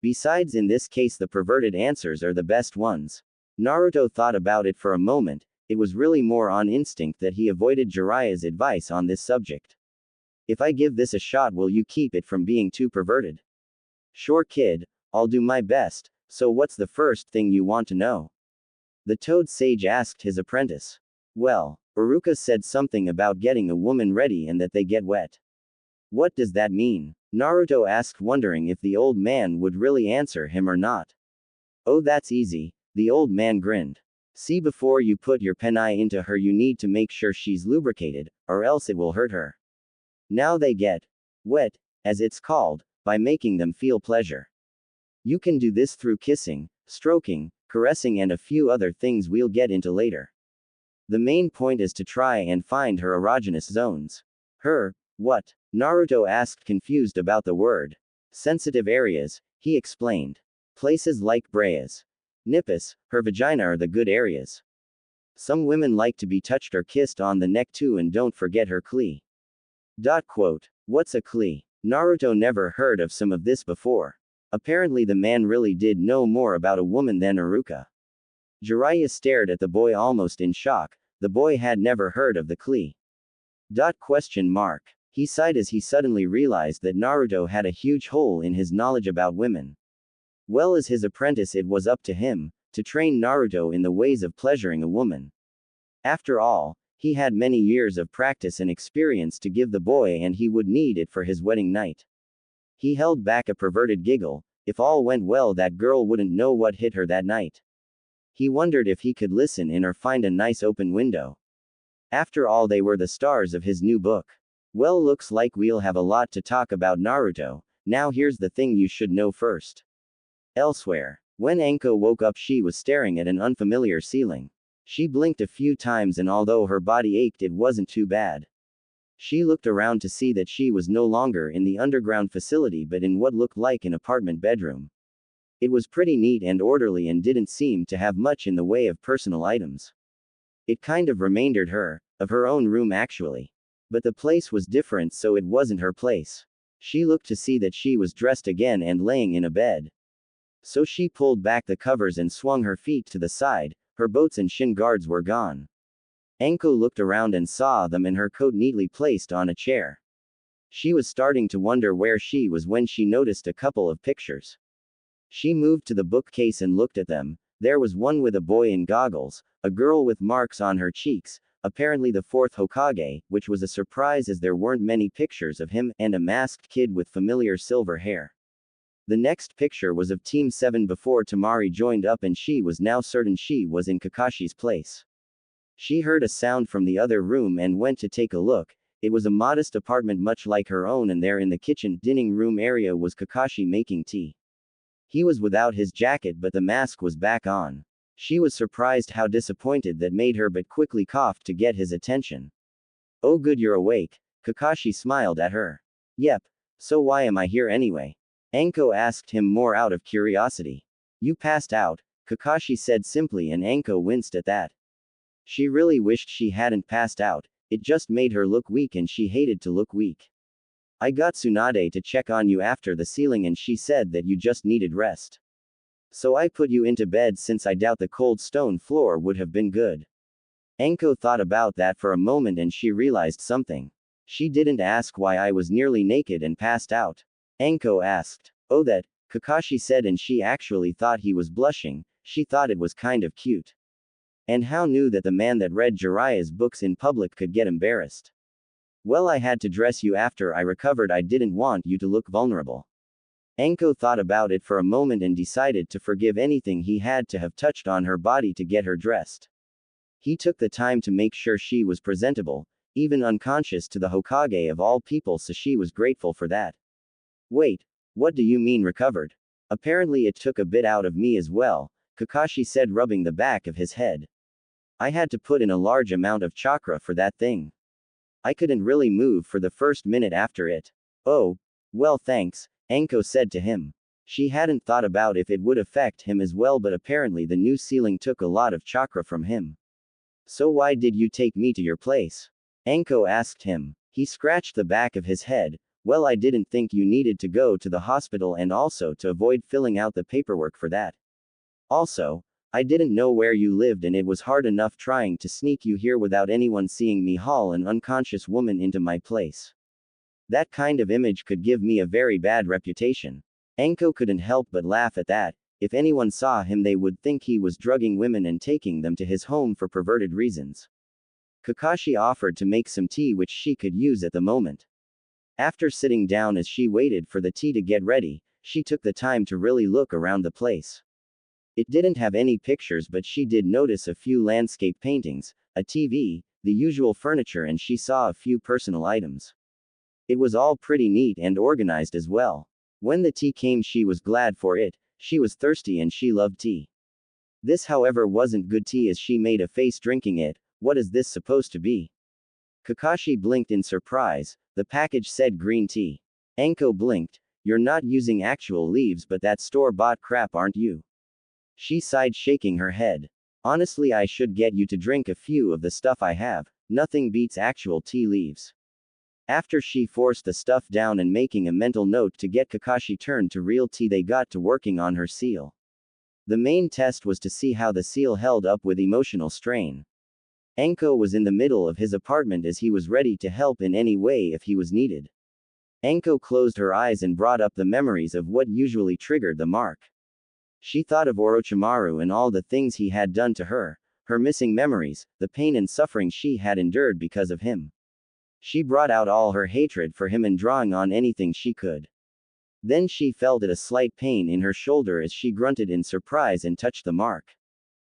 S1: Besides, in this case the perverted answers are the best ones. Naruto thought about it for a moment. It was really more on instinct that he avoided Jiraiya's advice on this subject. If I give this a shot, will you keep it from being too perverted? Sure kid, I'll do my best. So what's the first thing you want to know? The Toad Sage asked his apprentice. Well, Iruka said something about getting a woman ready and that they get wet. What does that mean? Naruto asked, wondering if the old man would really answer him or not. Oh, that's easy, the old man grinned. See, before you put your penai into her you need to make sure she's lubricated, or else it will hurt her. Now they get wet, as it's called, by making them feel pleasure. You can do this through kissing, stroking, caressing and a few other things we'll get into later. The main point is to try and find her erogenous zones. Her, what? Naruto asked, confused about the word. Sensitive areas, he explained. Places like Brea's nippus, her vagina are the good areas. Some women like to be touched or kissed on the neck too, and don't forget her clee. What's a clee? Naruto never heard of some of this before. Apparently the man really did know more about a woman than Iruka. Jiraiya stared at the boy almost in shock. The boy had never heard of the clee. He sighed as he suddenly realized that Naruto had a huge hole in his knowledge about women. Well, as his apprentice it was up to him to train Naruto in the ways of pleasuring a woman. After all, he had many years of practice and experience to give the boy, and he would need it for his wedding night. He held back a perverted giggle. If all went well, that girl wouldn't know what hit her that night. He wondered if he could listen in or find a nice open window. After all, they were the stars of his new book. Well, looks like we'll have a lot to talk about, Naruto. Now here's the thing you should know first. Elsewhere. When Anko woke up, she was staring at an unfamiliar ceiling. She blinked a few times, and although her body ached, it wasn't too bad. She looked around to see that she was no longer in the underground facility but in what looked like an apartment bedroom. It was pretty neat and orderly and didn't seem to have much in the way of personal items. It kind of reminded her of her own room actually. But the place was different, so it wasn't her place. She looked to see that she was dressed again and laying in a bed. So she pulled back the covers and swung her feet to the side. Her boats and shin guards were gone. Anko looked around and saw them and her coat neatly placed on a chair. She was starting to wonder where she was when she noticed a couple of pictures. She moved to the bookcase and looked at them. There was one with a boy in goggles, a girl with marks on her cheeks, apparently the fourth Hokage, which was a surprise as there weren't many pictures of him, and a masked kid with familiar silver hair. The next picture was of Team 7 before Temari joined up, and she was now certain she was in Kakashi's place. She heard a sound from the other room and went to take a look. It was a modest apartment much like her own, and there in the kitchen dining room area was Kakashi making tea. He was without his jacket, but the mask was back on. She was surprised how disappointed that made her, but quickly coughed to get his attention. Oh good, you're awake. Kakashi smiled at her. Yep. So why am I here anyway? Anko asked him more out of curiosity. You passed out, Kakashi said simply, and Anko winced at that. She really wished she hadn't passed out. It just made her look weak, and she hated to look weak. I got Tsunade to check on you after the sealing, and she said that you just needed rest. So I put you into bed, since I doubt the cold stone floor would have been good. Anko thought about that for a moment and she realized something. She didn't ask why I was nearly naked and passed out. Anko asked. Oh, that, Kakashi said, and she actually thought he was blushing. She thought it was kind of cute. And how knew that the man that read Jiraiya's books in public could get embarrassed? Well, I had to dress you after I recovered. I didn't want you to look vulnerable. Anko thought about it for a moment and decided to forgive anything he had to have touched on her body to get her dressed. He took the time to make sure she was presentable, even unconscious to the Hokage of all people, so she was grateful for that. Wait, what do you mean recovered? Apparently it took a bit out of me as well, Kakashi said, rubbing the back of his head. I had to put in a large amount of chakra for that thing. I couldn't really move for the first minute after it. Oh, well, thanks, Anko said to him. She hadn't thought about if it would affect him as well, but apparently the new ceiling took a lot of chakra from him. So why did you take me to your place? Anko asked him. He scratched the back of his head. Well, I didn't think you needed to go to the hospital, and also to avoid filling out the paperwork for that. Also, I didn't know where you lived, and it was hard enough trying to sneak you here without anyone seeing me haul an unconscious woman into my place. That kind of image could give me a very bad reputation. Anko couldn't help but laugh at that. If anyone saw him, they would think he was drugging women and taking them to his home for perverted reasons. Kakashi offered to make some tea, which she could use at the moment. After sitting down as she waited for the tea to get ready, she took the time to really look around the place. It didn't have any pictures, but she did notice a few landscape paintings, a TV, the usual furniture, and she saw a few personal items. It was all pretty neat and organized as well. When the tea came, she was glad for it. She was thirsty and she loved tea. This, however, wasn't good tea, as she made a face drinking it. What is this supposed to be? Kakashi blinked in surprise. The package said green tea. Anko blinked. You're not using actual leaves, but that store-bought crap, aren't you? She sighed, shaking her head. Honestly, I should get you to drink a few of the stuff I have. Nothing beats actual tea leaves. After she forced the stuff down and making a mental note to get Kakashi turned to real tea, they got to working on her seal. The main test was to see how the seal held up with emotional strain. Anko was in the middle of his apartment, as he was ready to help in any way if he was needed. Anko closed her eyes and brought up the memories of what usually triggered the mark. She thought of Orochimaru and all the things he had done to her, her missing memories, the pain and suffering she had endured because of him. She brought out all her hatred for him and drawing on anything she could. Then she felt a slight pain in her shoulder as she grunted in surprise and touched the mark.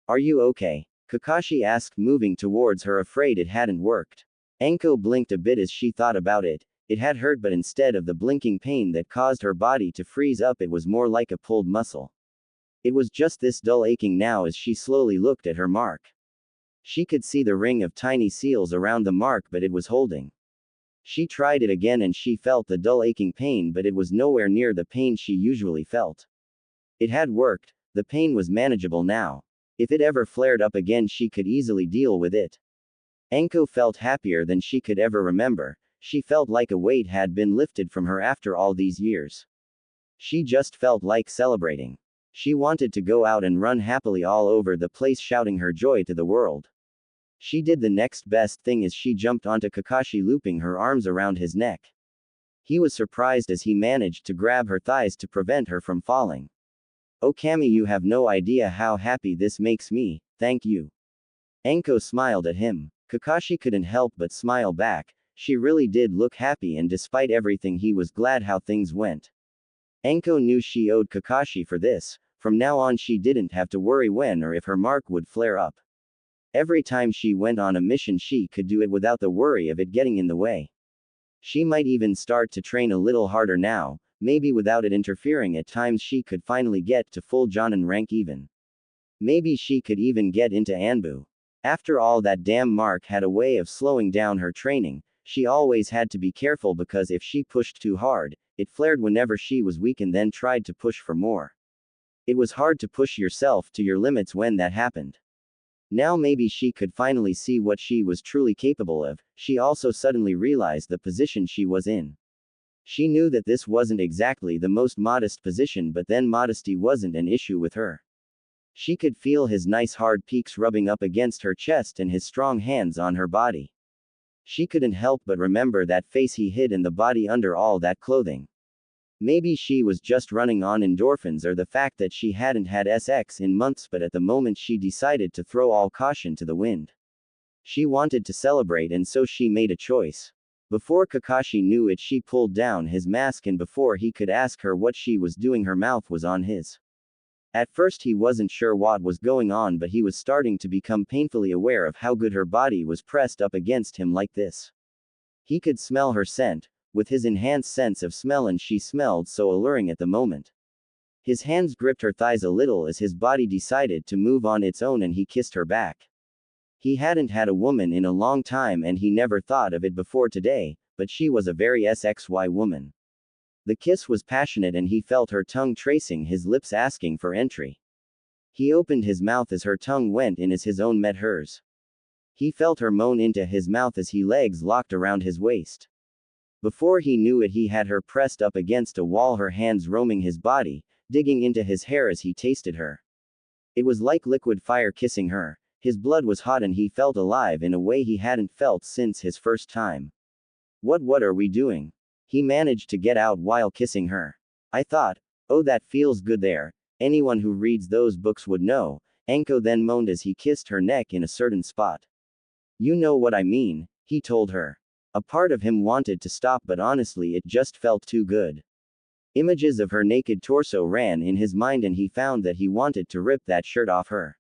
S1: Are you okay? Kakashi asked, moving towards her, afraid it hadn't worked. Anko blinked a bit as she thought about it. It had hurt, but instead of the blinking pain that caused her body to freeze up, it was more like a pulled muscle. It was just this dull aching now as she slowly looked at her mark. She could see the ring of tiny seals around the mark, but it was holding. She tried it again and she felt the dull aching pain, but it was nowhere near the pain she usually felt. It had worked. The pain was manageable now. If it ever flared up again, she could easily deal with it. Anko felt happier than she could ever remember. She felt like a weight had been lifted from her after all these years. She just felt like celebrating. She wanted to go out and run happily all over the place, shouting her joy to the world. She did the next best thing as she jumped onto Kakashi, looping her arms around his neck. He was surprised as he managed to grab her thighs to prevent her from falling. Oh Kami, you have no idea how happy this makes me, thank you. Anko smiled at him. Kakashi couldn't help but smile back. She really did look happy, and despite everything he was glad how things went. Anko knew she owed Kakashi for this. From now on she didn't have to worry when or if her mark would flare up. Every time she went on a mission she could do it without the worry of it getting in the way. She might even start to train a little harder now, maybe without it interfering. At times she could finally get to full Jonin rank even. Maybe she could even get into Anbu. After all, that damn mark had a way of slowing down her training. She always had to be careful because if she pushed too hard, it flared whenever she was weak and then tried to push for more. It was hard to push yourself to your limits when that happened. Now maybe she could finally see what she was truly capable of. She also suddenly realized the position she was in. She knew that this wasn't exactly the most modest position, but then modesty wasn't an issue with her. She could feel his nice hard peaks rubbing up against her chest and his strong hands on her body. She couldn't help but remember that face he hid and the body under all that clothing. Maybe she was just running on endorphins or the fact that she hadn't had sex in months, but at the moment she decided to throw all caution to the wind. She wanted to celebrate, and so she made a choice. Before Kakashi knew it, she pulled down his mask, and before he could ask her what she was doing, her mouth was on his. At first he wasn't sure what was going on, but he was starting to become painfully aware of how good her body was pressed up against him like this. He could smell her scent, with his enhanced sense of smell, and she smelled so alluring at the moment. His hands gripped her thighs a little as his body decided to move on its own, and he kissed her back. He hadn't had a woman in a long time and he never thought of it before today, but she was a very sexy woman. The kiss was passionate and he felt her tongue tracing his lips asking for entry. He opened his mouth as her tongue went in as his own met hers. He felt her moan into his mouth as his legs locked around his waist. Before he knew it, he had her pressed up against a wall, her hands roaming his body, digging into his hair as he tasted her. It was like liquid fire kissing her. His blood was hot and he felt alive in a way he hadn't felt since his first time. What are we doing? He managed to get out while kissing her. I thought, oh, that feels good there. Anyone who reads those books would know, Anko then moaned as he kissed her neck in a certain spot. You know what I mean, he told her. A part of him wanted to stop, but honestly it just felt too good. Images of her naked torso ran in his mind and he found that he wanted to rip that shirt off her.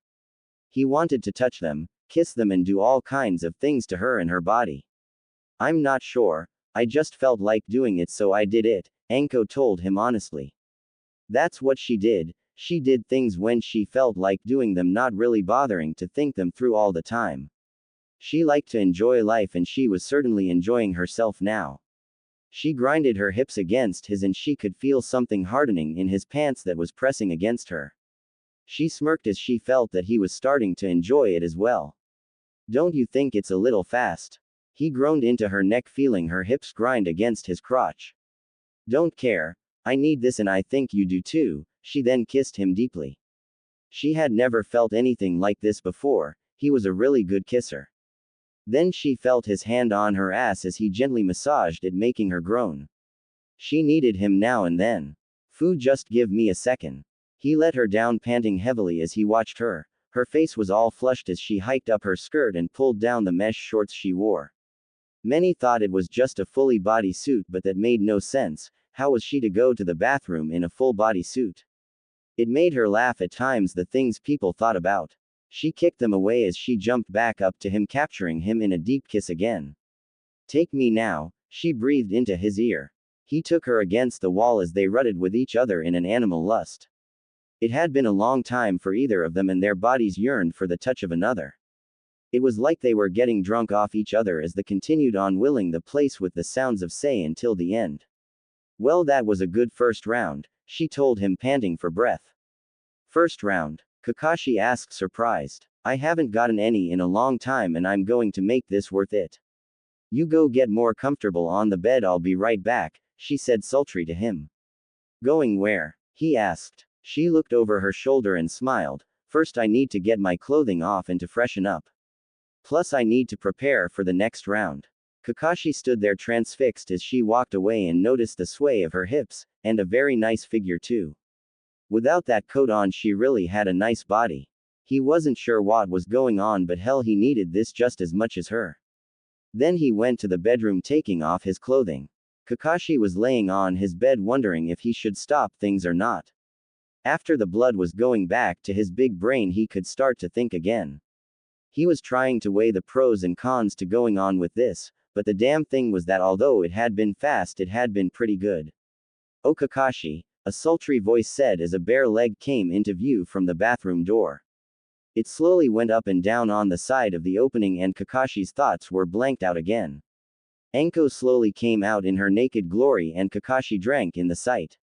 S1: He wanted to touch them, kiss them, and do all kinds of things to her and her body. I'm not sure, I just felt like doing it, so I did it, Anko told him honestly. That's what she did. She did things when she felt like doing them, not really bothering to think them through all the time. She liked to enjoy life and she was certainly enjoying herself now. She grinded her hips against his and she could feel something hardening in his pants that was pressing against her. She smirked as she felt that he was starting to enjoy it as well. Don't you think it's a little fast? He groaned into her neck, feeling her hips grind against his crotch. Don't care. I need this and I think you do too. She then kissed him deeply. She had never felt anything like this before. He was a really good kisser. Then she felt his hand on her ass as he gently massaged it, making her groan. She needed him now and then. Fu, just give me a second. He let her down, panting heavily as he watched her. Her face was all flushed as she hiked up her skirt and pulled down the mesh shorts she wore. Many thought it was just a fully body suit, but that made no sense. How was she to go to the bathroom in a full body suit? It made her laugh at times, the things people thought about. She kicked them away as she jumped back up to him, capturing him in a deep kiss again. Take me now, she breathed into his ear. He took her against the wall as they rutted with each other in an animal lust. It had been a long time for either of them and their bodies yearned for the touch of another. It was like they were getting drunk off each other as they continued on, filling the place with the sounds of say until the end. Well, that was a good first round, she told him, panting for breath. First round? Kakashi asked, surprised. I haven't gotten any in a long time and I'm going to make this worth it. You go get more comfortable on the bed, I'll be right back, she said sultry to him. Going where? He asked. She looked over her shoulder and smiled. First I need to get my clothing off and to freshen up. Plus I need to prepare for the next round. Kakashi stood there transfixed as she walked away and noticed the sway of her hips, and a very nice figure too. Without that coat on she really had a nice body. He wasn't sure what was going on, but hell, he needed this just as much as her. Then he went to the bedroom, taking off his clothing. Kakashi was laying on his bed wondering if he should stop things or not. After the blood was going back to his big brain, he could start to think again. He was trying to weigh the pros and cons to going on with this, but the damn thing was that although it had been fast, it had been pretty good. Oh Kakashi, a sultry voice said as a bare leg came into view from the bathroom door. It slowly went up and down on the side of the opening and Kakashi's thoughts were blanked out again. Anko slowly came out in her naked glory and Kakashi drank in the sight.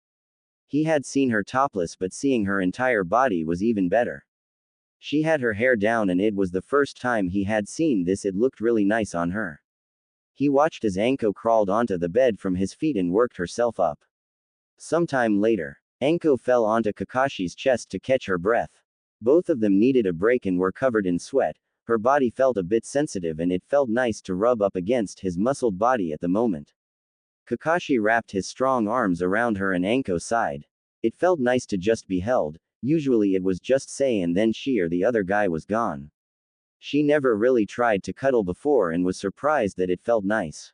S1: He had seen her topless, but seeing her entire body was even better. She had her hair down and it was the first time he had seen this. It looked really nice on her. He watched as Anko crawled onto the bed from his feet and worked herself up. Sometime later, Anko fell onto Kakashi's chest to catch her breath. Both of them needed a break and were covered in sweat. Her body felt a bit sensitive and it felt nice to rub up against his muscled body at the moment. Kakashi wrapped his strong arms around her and Anko sighed. It felt nice to just be held. Usually it was just say and then she or the other guy was gone. She never really tried to cuddle before and was surprised that it felt nice.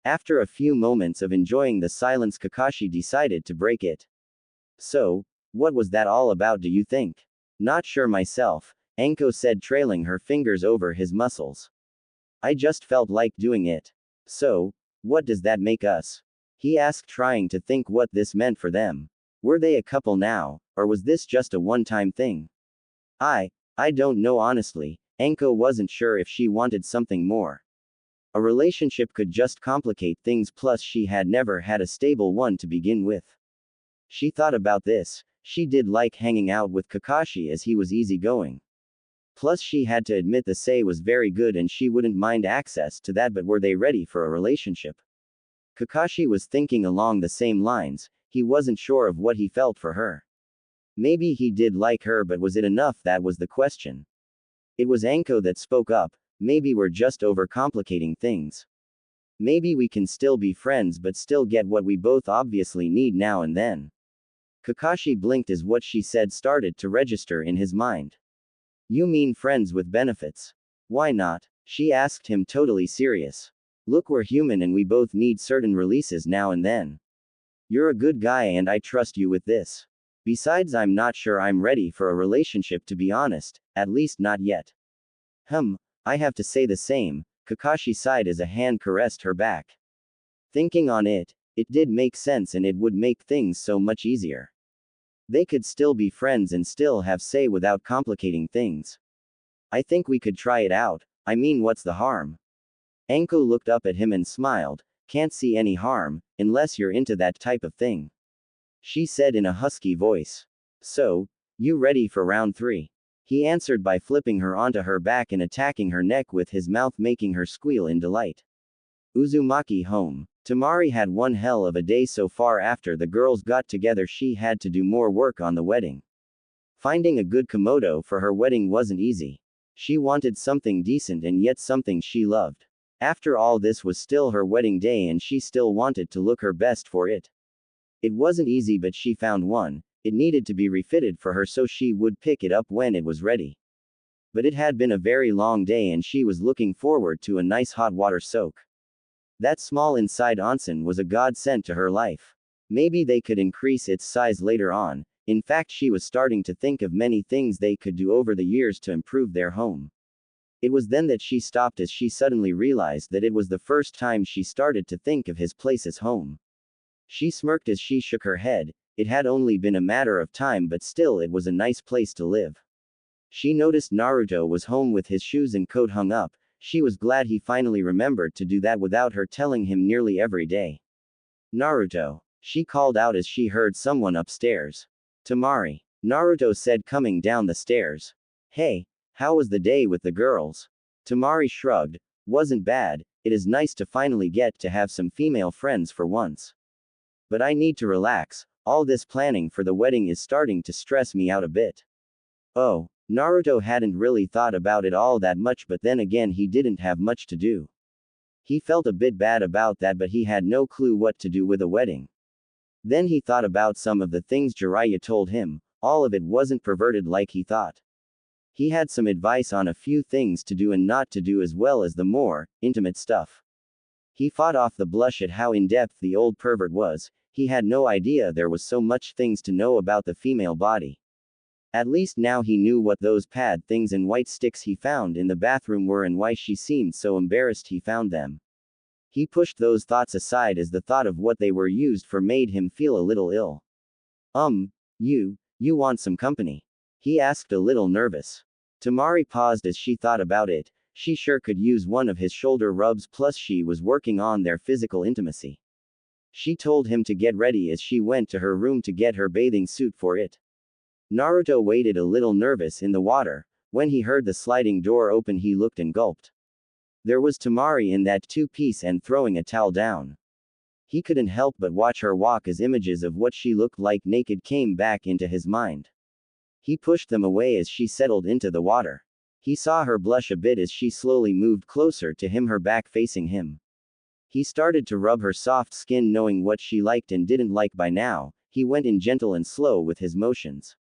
S1: After a few moments of enjoying the silence, Kakashi decided to break it. So, what was that all about, do you think? Not sure myself, Anko said, trailing her fingers over his muscles. I just felt like doing it. So, what does that make us? He asked, trying to think what this meant for them. Were they a couple now, or was this just a one-time thing? I don't know honestly. Anko wasn't sure if she wanted something more. A relationship could just complicate things, plus she had never had a stable one to begin with. She thought about this. She did like hanging out with Kakashi as he was easygoing. Plus she had to admit the say was very good and she wouldn't mind access to that, but were they ready for a relationship? Kakashi was thinking along the same lines. He wasn't sure of what he felt for her. Maybe he did like her, but was it enough? That was the question. It was Anko that spoke up. Maybe we're just overcomplicating things. Maybe we can still be friends but still get what we both obviously need now and then. Kakashi blinked as what she said started to register in his mind. You mean friends with benefits? Why not? She asked him, totally serious. Look, we're human and we both need certain releases now and then. You're a good guy and I trust you with this. Besides, I'm not sure I'm ready for a relationship, to be honest, at least not yet. I have to say the same, Kakashi sighed as a hand caressed her back. Thinking on it, it did make sense and it would make things so much easier. They could still be friends and still have say without complicating things. I think we could try it out. I mean, what's the harm? Anko looked up at him and smiled. Can't see any harm, unless you're into that type of thing. She said in a husky voice. So, you ready for round 3? He answered by flipping her onto her back and attacking her neck with his mouth, making her squeal in delight. Uzumaki home. Temari had one hell of a day so far. After the girls got together, she had to do more work on the wedding. Finding a good komodo for her wedding wasn't easy. She wanted something decent and yet something she loved. After all, this was still her wedding day and she still wanted to look her best for it. It wasn't easy, but she found one. It needed to be refitted for her so she would pick it up when it was ready. But it had been a very long day and she was looking forward to a nice hot water soak. That small inside onsen was a godsend to her life. Maybe they could increase its size later on. In fact, she was starting to think of many things they could do over the years to improve their home. It was then that she stopped as she suddenly realized that it was the first time she started to think of his place as home. She smirked as she shook her head. It had only been a matter of time, but still it was a nice place to live. She noticed Naruto was home with his shoes and coat hung up. She was glad he finally remembered to do that without her telling him nearly every day. Naruto, she called out as she heard someone upstairs. Temari, Naruto said, coming down the stairs. Hey, how was the day with the girls? Temari shrugged. Wasn't bad. It is nice to finally get to have some female friends for once. But I need to relax. All this planning for the wedding is starting to stress me out a bit. Oh, Naruto hadn't really thought about it all that much, but then again he didn't have much to do. He felt a bit bad about that, but he had no clue what to do with a wedding. Then he thought about some of the things Jiraiya told him. All of it wasn't perverted like he thought. He had some advice on a few things to do and not to do, as well as the more intimate stuff. He fought off the blush at how in-depth the old pervert was. He had no idea there was so much things to know about the female body. At least now he knew what those pad things and white sticks he found in the bathroom were and why she seemed so embarrassed he found them. He pushed those thoughts aside as the thought of what they were used for made him feel a little ill. You want some company? He asked, a little nervous. Temari paused as she thought about it. She sure could use one of his shoulder rubs, plus she was working on their physical intimacy. She told him to get ready as she went to her room to get her bathing suit for it. Naruto waited, a little nervous in the water. When he heard the sliding door open, he looked and gulped. There was Temari in that two-piece and throwing a towel down. He couldn't help but watch her walk as images of what she looked like naked came back into his mind. He pushed them away as she settled into the water. He saw her blush a bit as she slowly moved closer to him, her back facing him. He started to rub her soft skin, knowing what she liked and didn't like by now. He went in gentle and slow with his motions.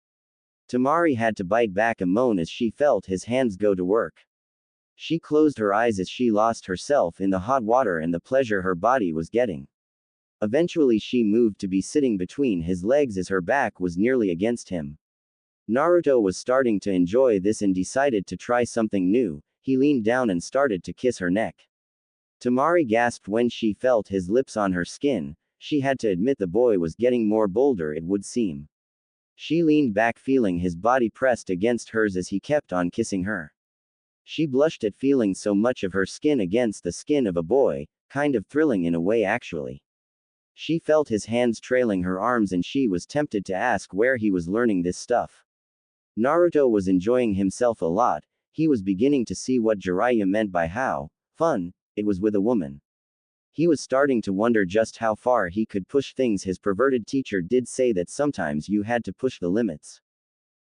S1: Temari had to bite back a moan as she felt his hands go to work. She closed her eyes as she lost herself in the hot water and the pleasure her body was getting. Eventually she moved to be sitting between his legs as her back was nearly against him. Naruto was starting to enjoy this and decided to try something new. He leaned down and started to kiss her neck. Temari gasped when she felt his lips on her skin. She had to admit the boy was getting more bolder, it would seem. She leaned back, feeling his body pressed against hers as he kept on kissing her. She blushed at feeling so much of her skin against the skin of a boy, kind of thrilling in a way actually. She felt his hands trailing her arms and she was tempted to ask where he was learning this stuff. Naruto was enjoying himself a lot. He was beginning to see what Jiraiya meant by how fun it was with a woman. He was starting to wonder just how far he could push things. His perverted teacher did say that sometimes you had to push the limits.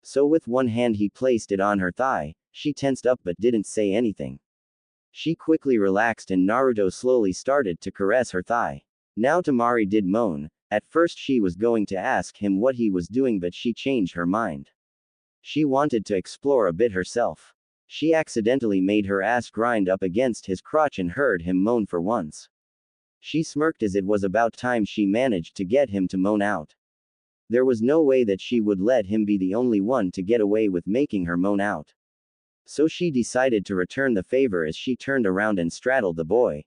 S1: So with one hand he placed it on her thigh. She tensed up but didn't say anything. She quickly relaxed and Naruto slowly started to caress her thigh. Now Temari did moan. At first she was going to ask him what he was doing, but she changed her mind. She wanted to explore a bit herself. She accidentally made her ass grind up against his crotch and heard him moan for once. She smirked as it was about time she managed to get him to moan out. There was no way that she would let him be the only one to get away with making her moan out. So she decided to return the favor as she turned around and straddled the boy.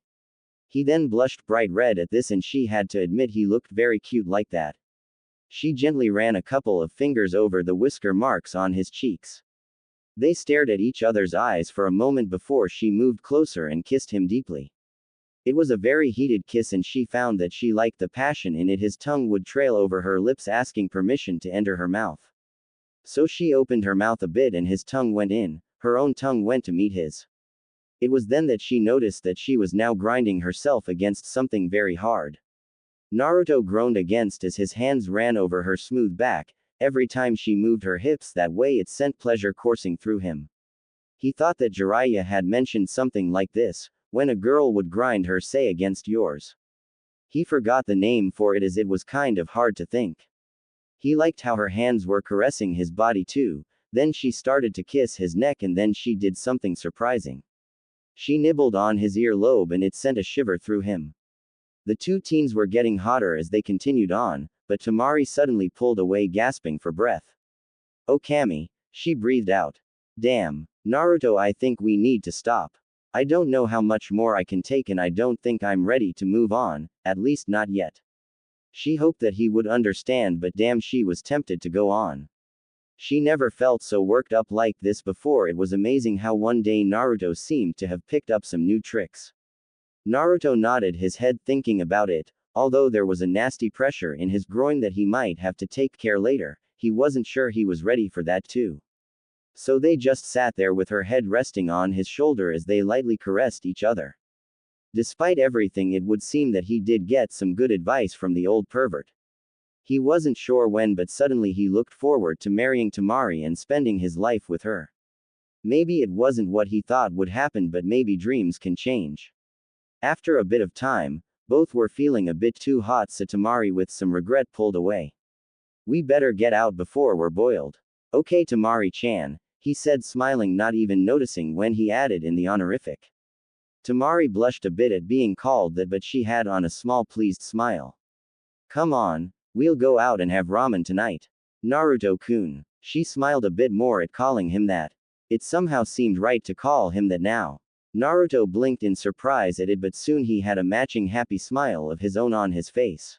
S1: He then blushed bright red at this and she had to admit he looked very cute like that. She gently ran a couple of fingers over the whisker marks on his cheeks. They stared at each other's eyes for a moment before she moved closer and kissed him deeply. It was a very heated kiss and she found that she liked the passion in it. His tongue would trail over her lips asking permission to enter her mouth. So she opened her mouth a bit and his tongue went in, her own tongue went to meet his. It was then that she noticed that she was now grinding herself against something very hard. Naruto groaned against as his hands ran over her smooth back. Every time she moved her hips that way it sent pleasure coursing through him. He thought that Jiraiya had mentioned something like this, when a girl would grind her say against yours. He forgot the name for it as it was kind of hard to think. He liked how her hands were caressing his body too. Then she started to kiss his neck and then she did something surprising. She nibbled on his earlobe and it sent a shiver through him. The two teens were getting hotter as they continued on, but Temari suddenly pulled away gasping for breath. "Oh Kami," she breathed out. "Damn, Naruto, I think we need to stop. I don't know how much more I can take and I don't think I'm ready to move on, at least not yet." She hoped that he would understand, but damn, she was tempted to go on. She never felt so worked up like this before. It was amazing how one day Naruto seemed to have picked up some new tricks. Naruto nodded his head thinking about it. Although there was a nasty pressure in his groin that he might have to take care later, he wasn't sure he was ready for that too. So they just sat there with her head resting on his shoulder as they lightly caressed each other. Despite everything, it would seem that he did get some good advice from the old pervert. He wasn't sure when, but suddenly he looked forward to marrying Temari and spending his life with her. Maybe it wasn't what he thought would happen, but maybe dreams can change. After a bit of time, both were feeling a bit too hot, so Temari with some regret pulled away. "We better get out before we're boiled." "Okay Temari-chan," he said, smiling, not even noticing when he added in the honorific. Temari blushed a bit at being called that, but she had on a small pleased smile. "Come on, we'll go out and have ramen tonight. Naruto-kun." She smiled a bit more at calling him that. It somehow seemed right to call him that now. Naruto blinked in surprise at it, but soon he had a matching happy smile of his own on his face.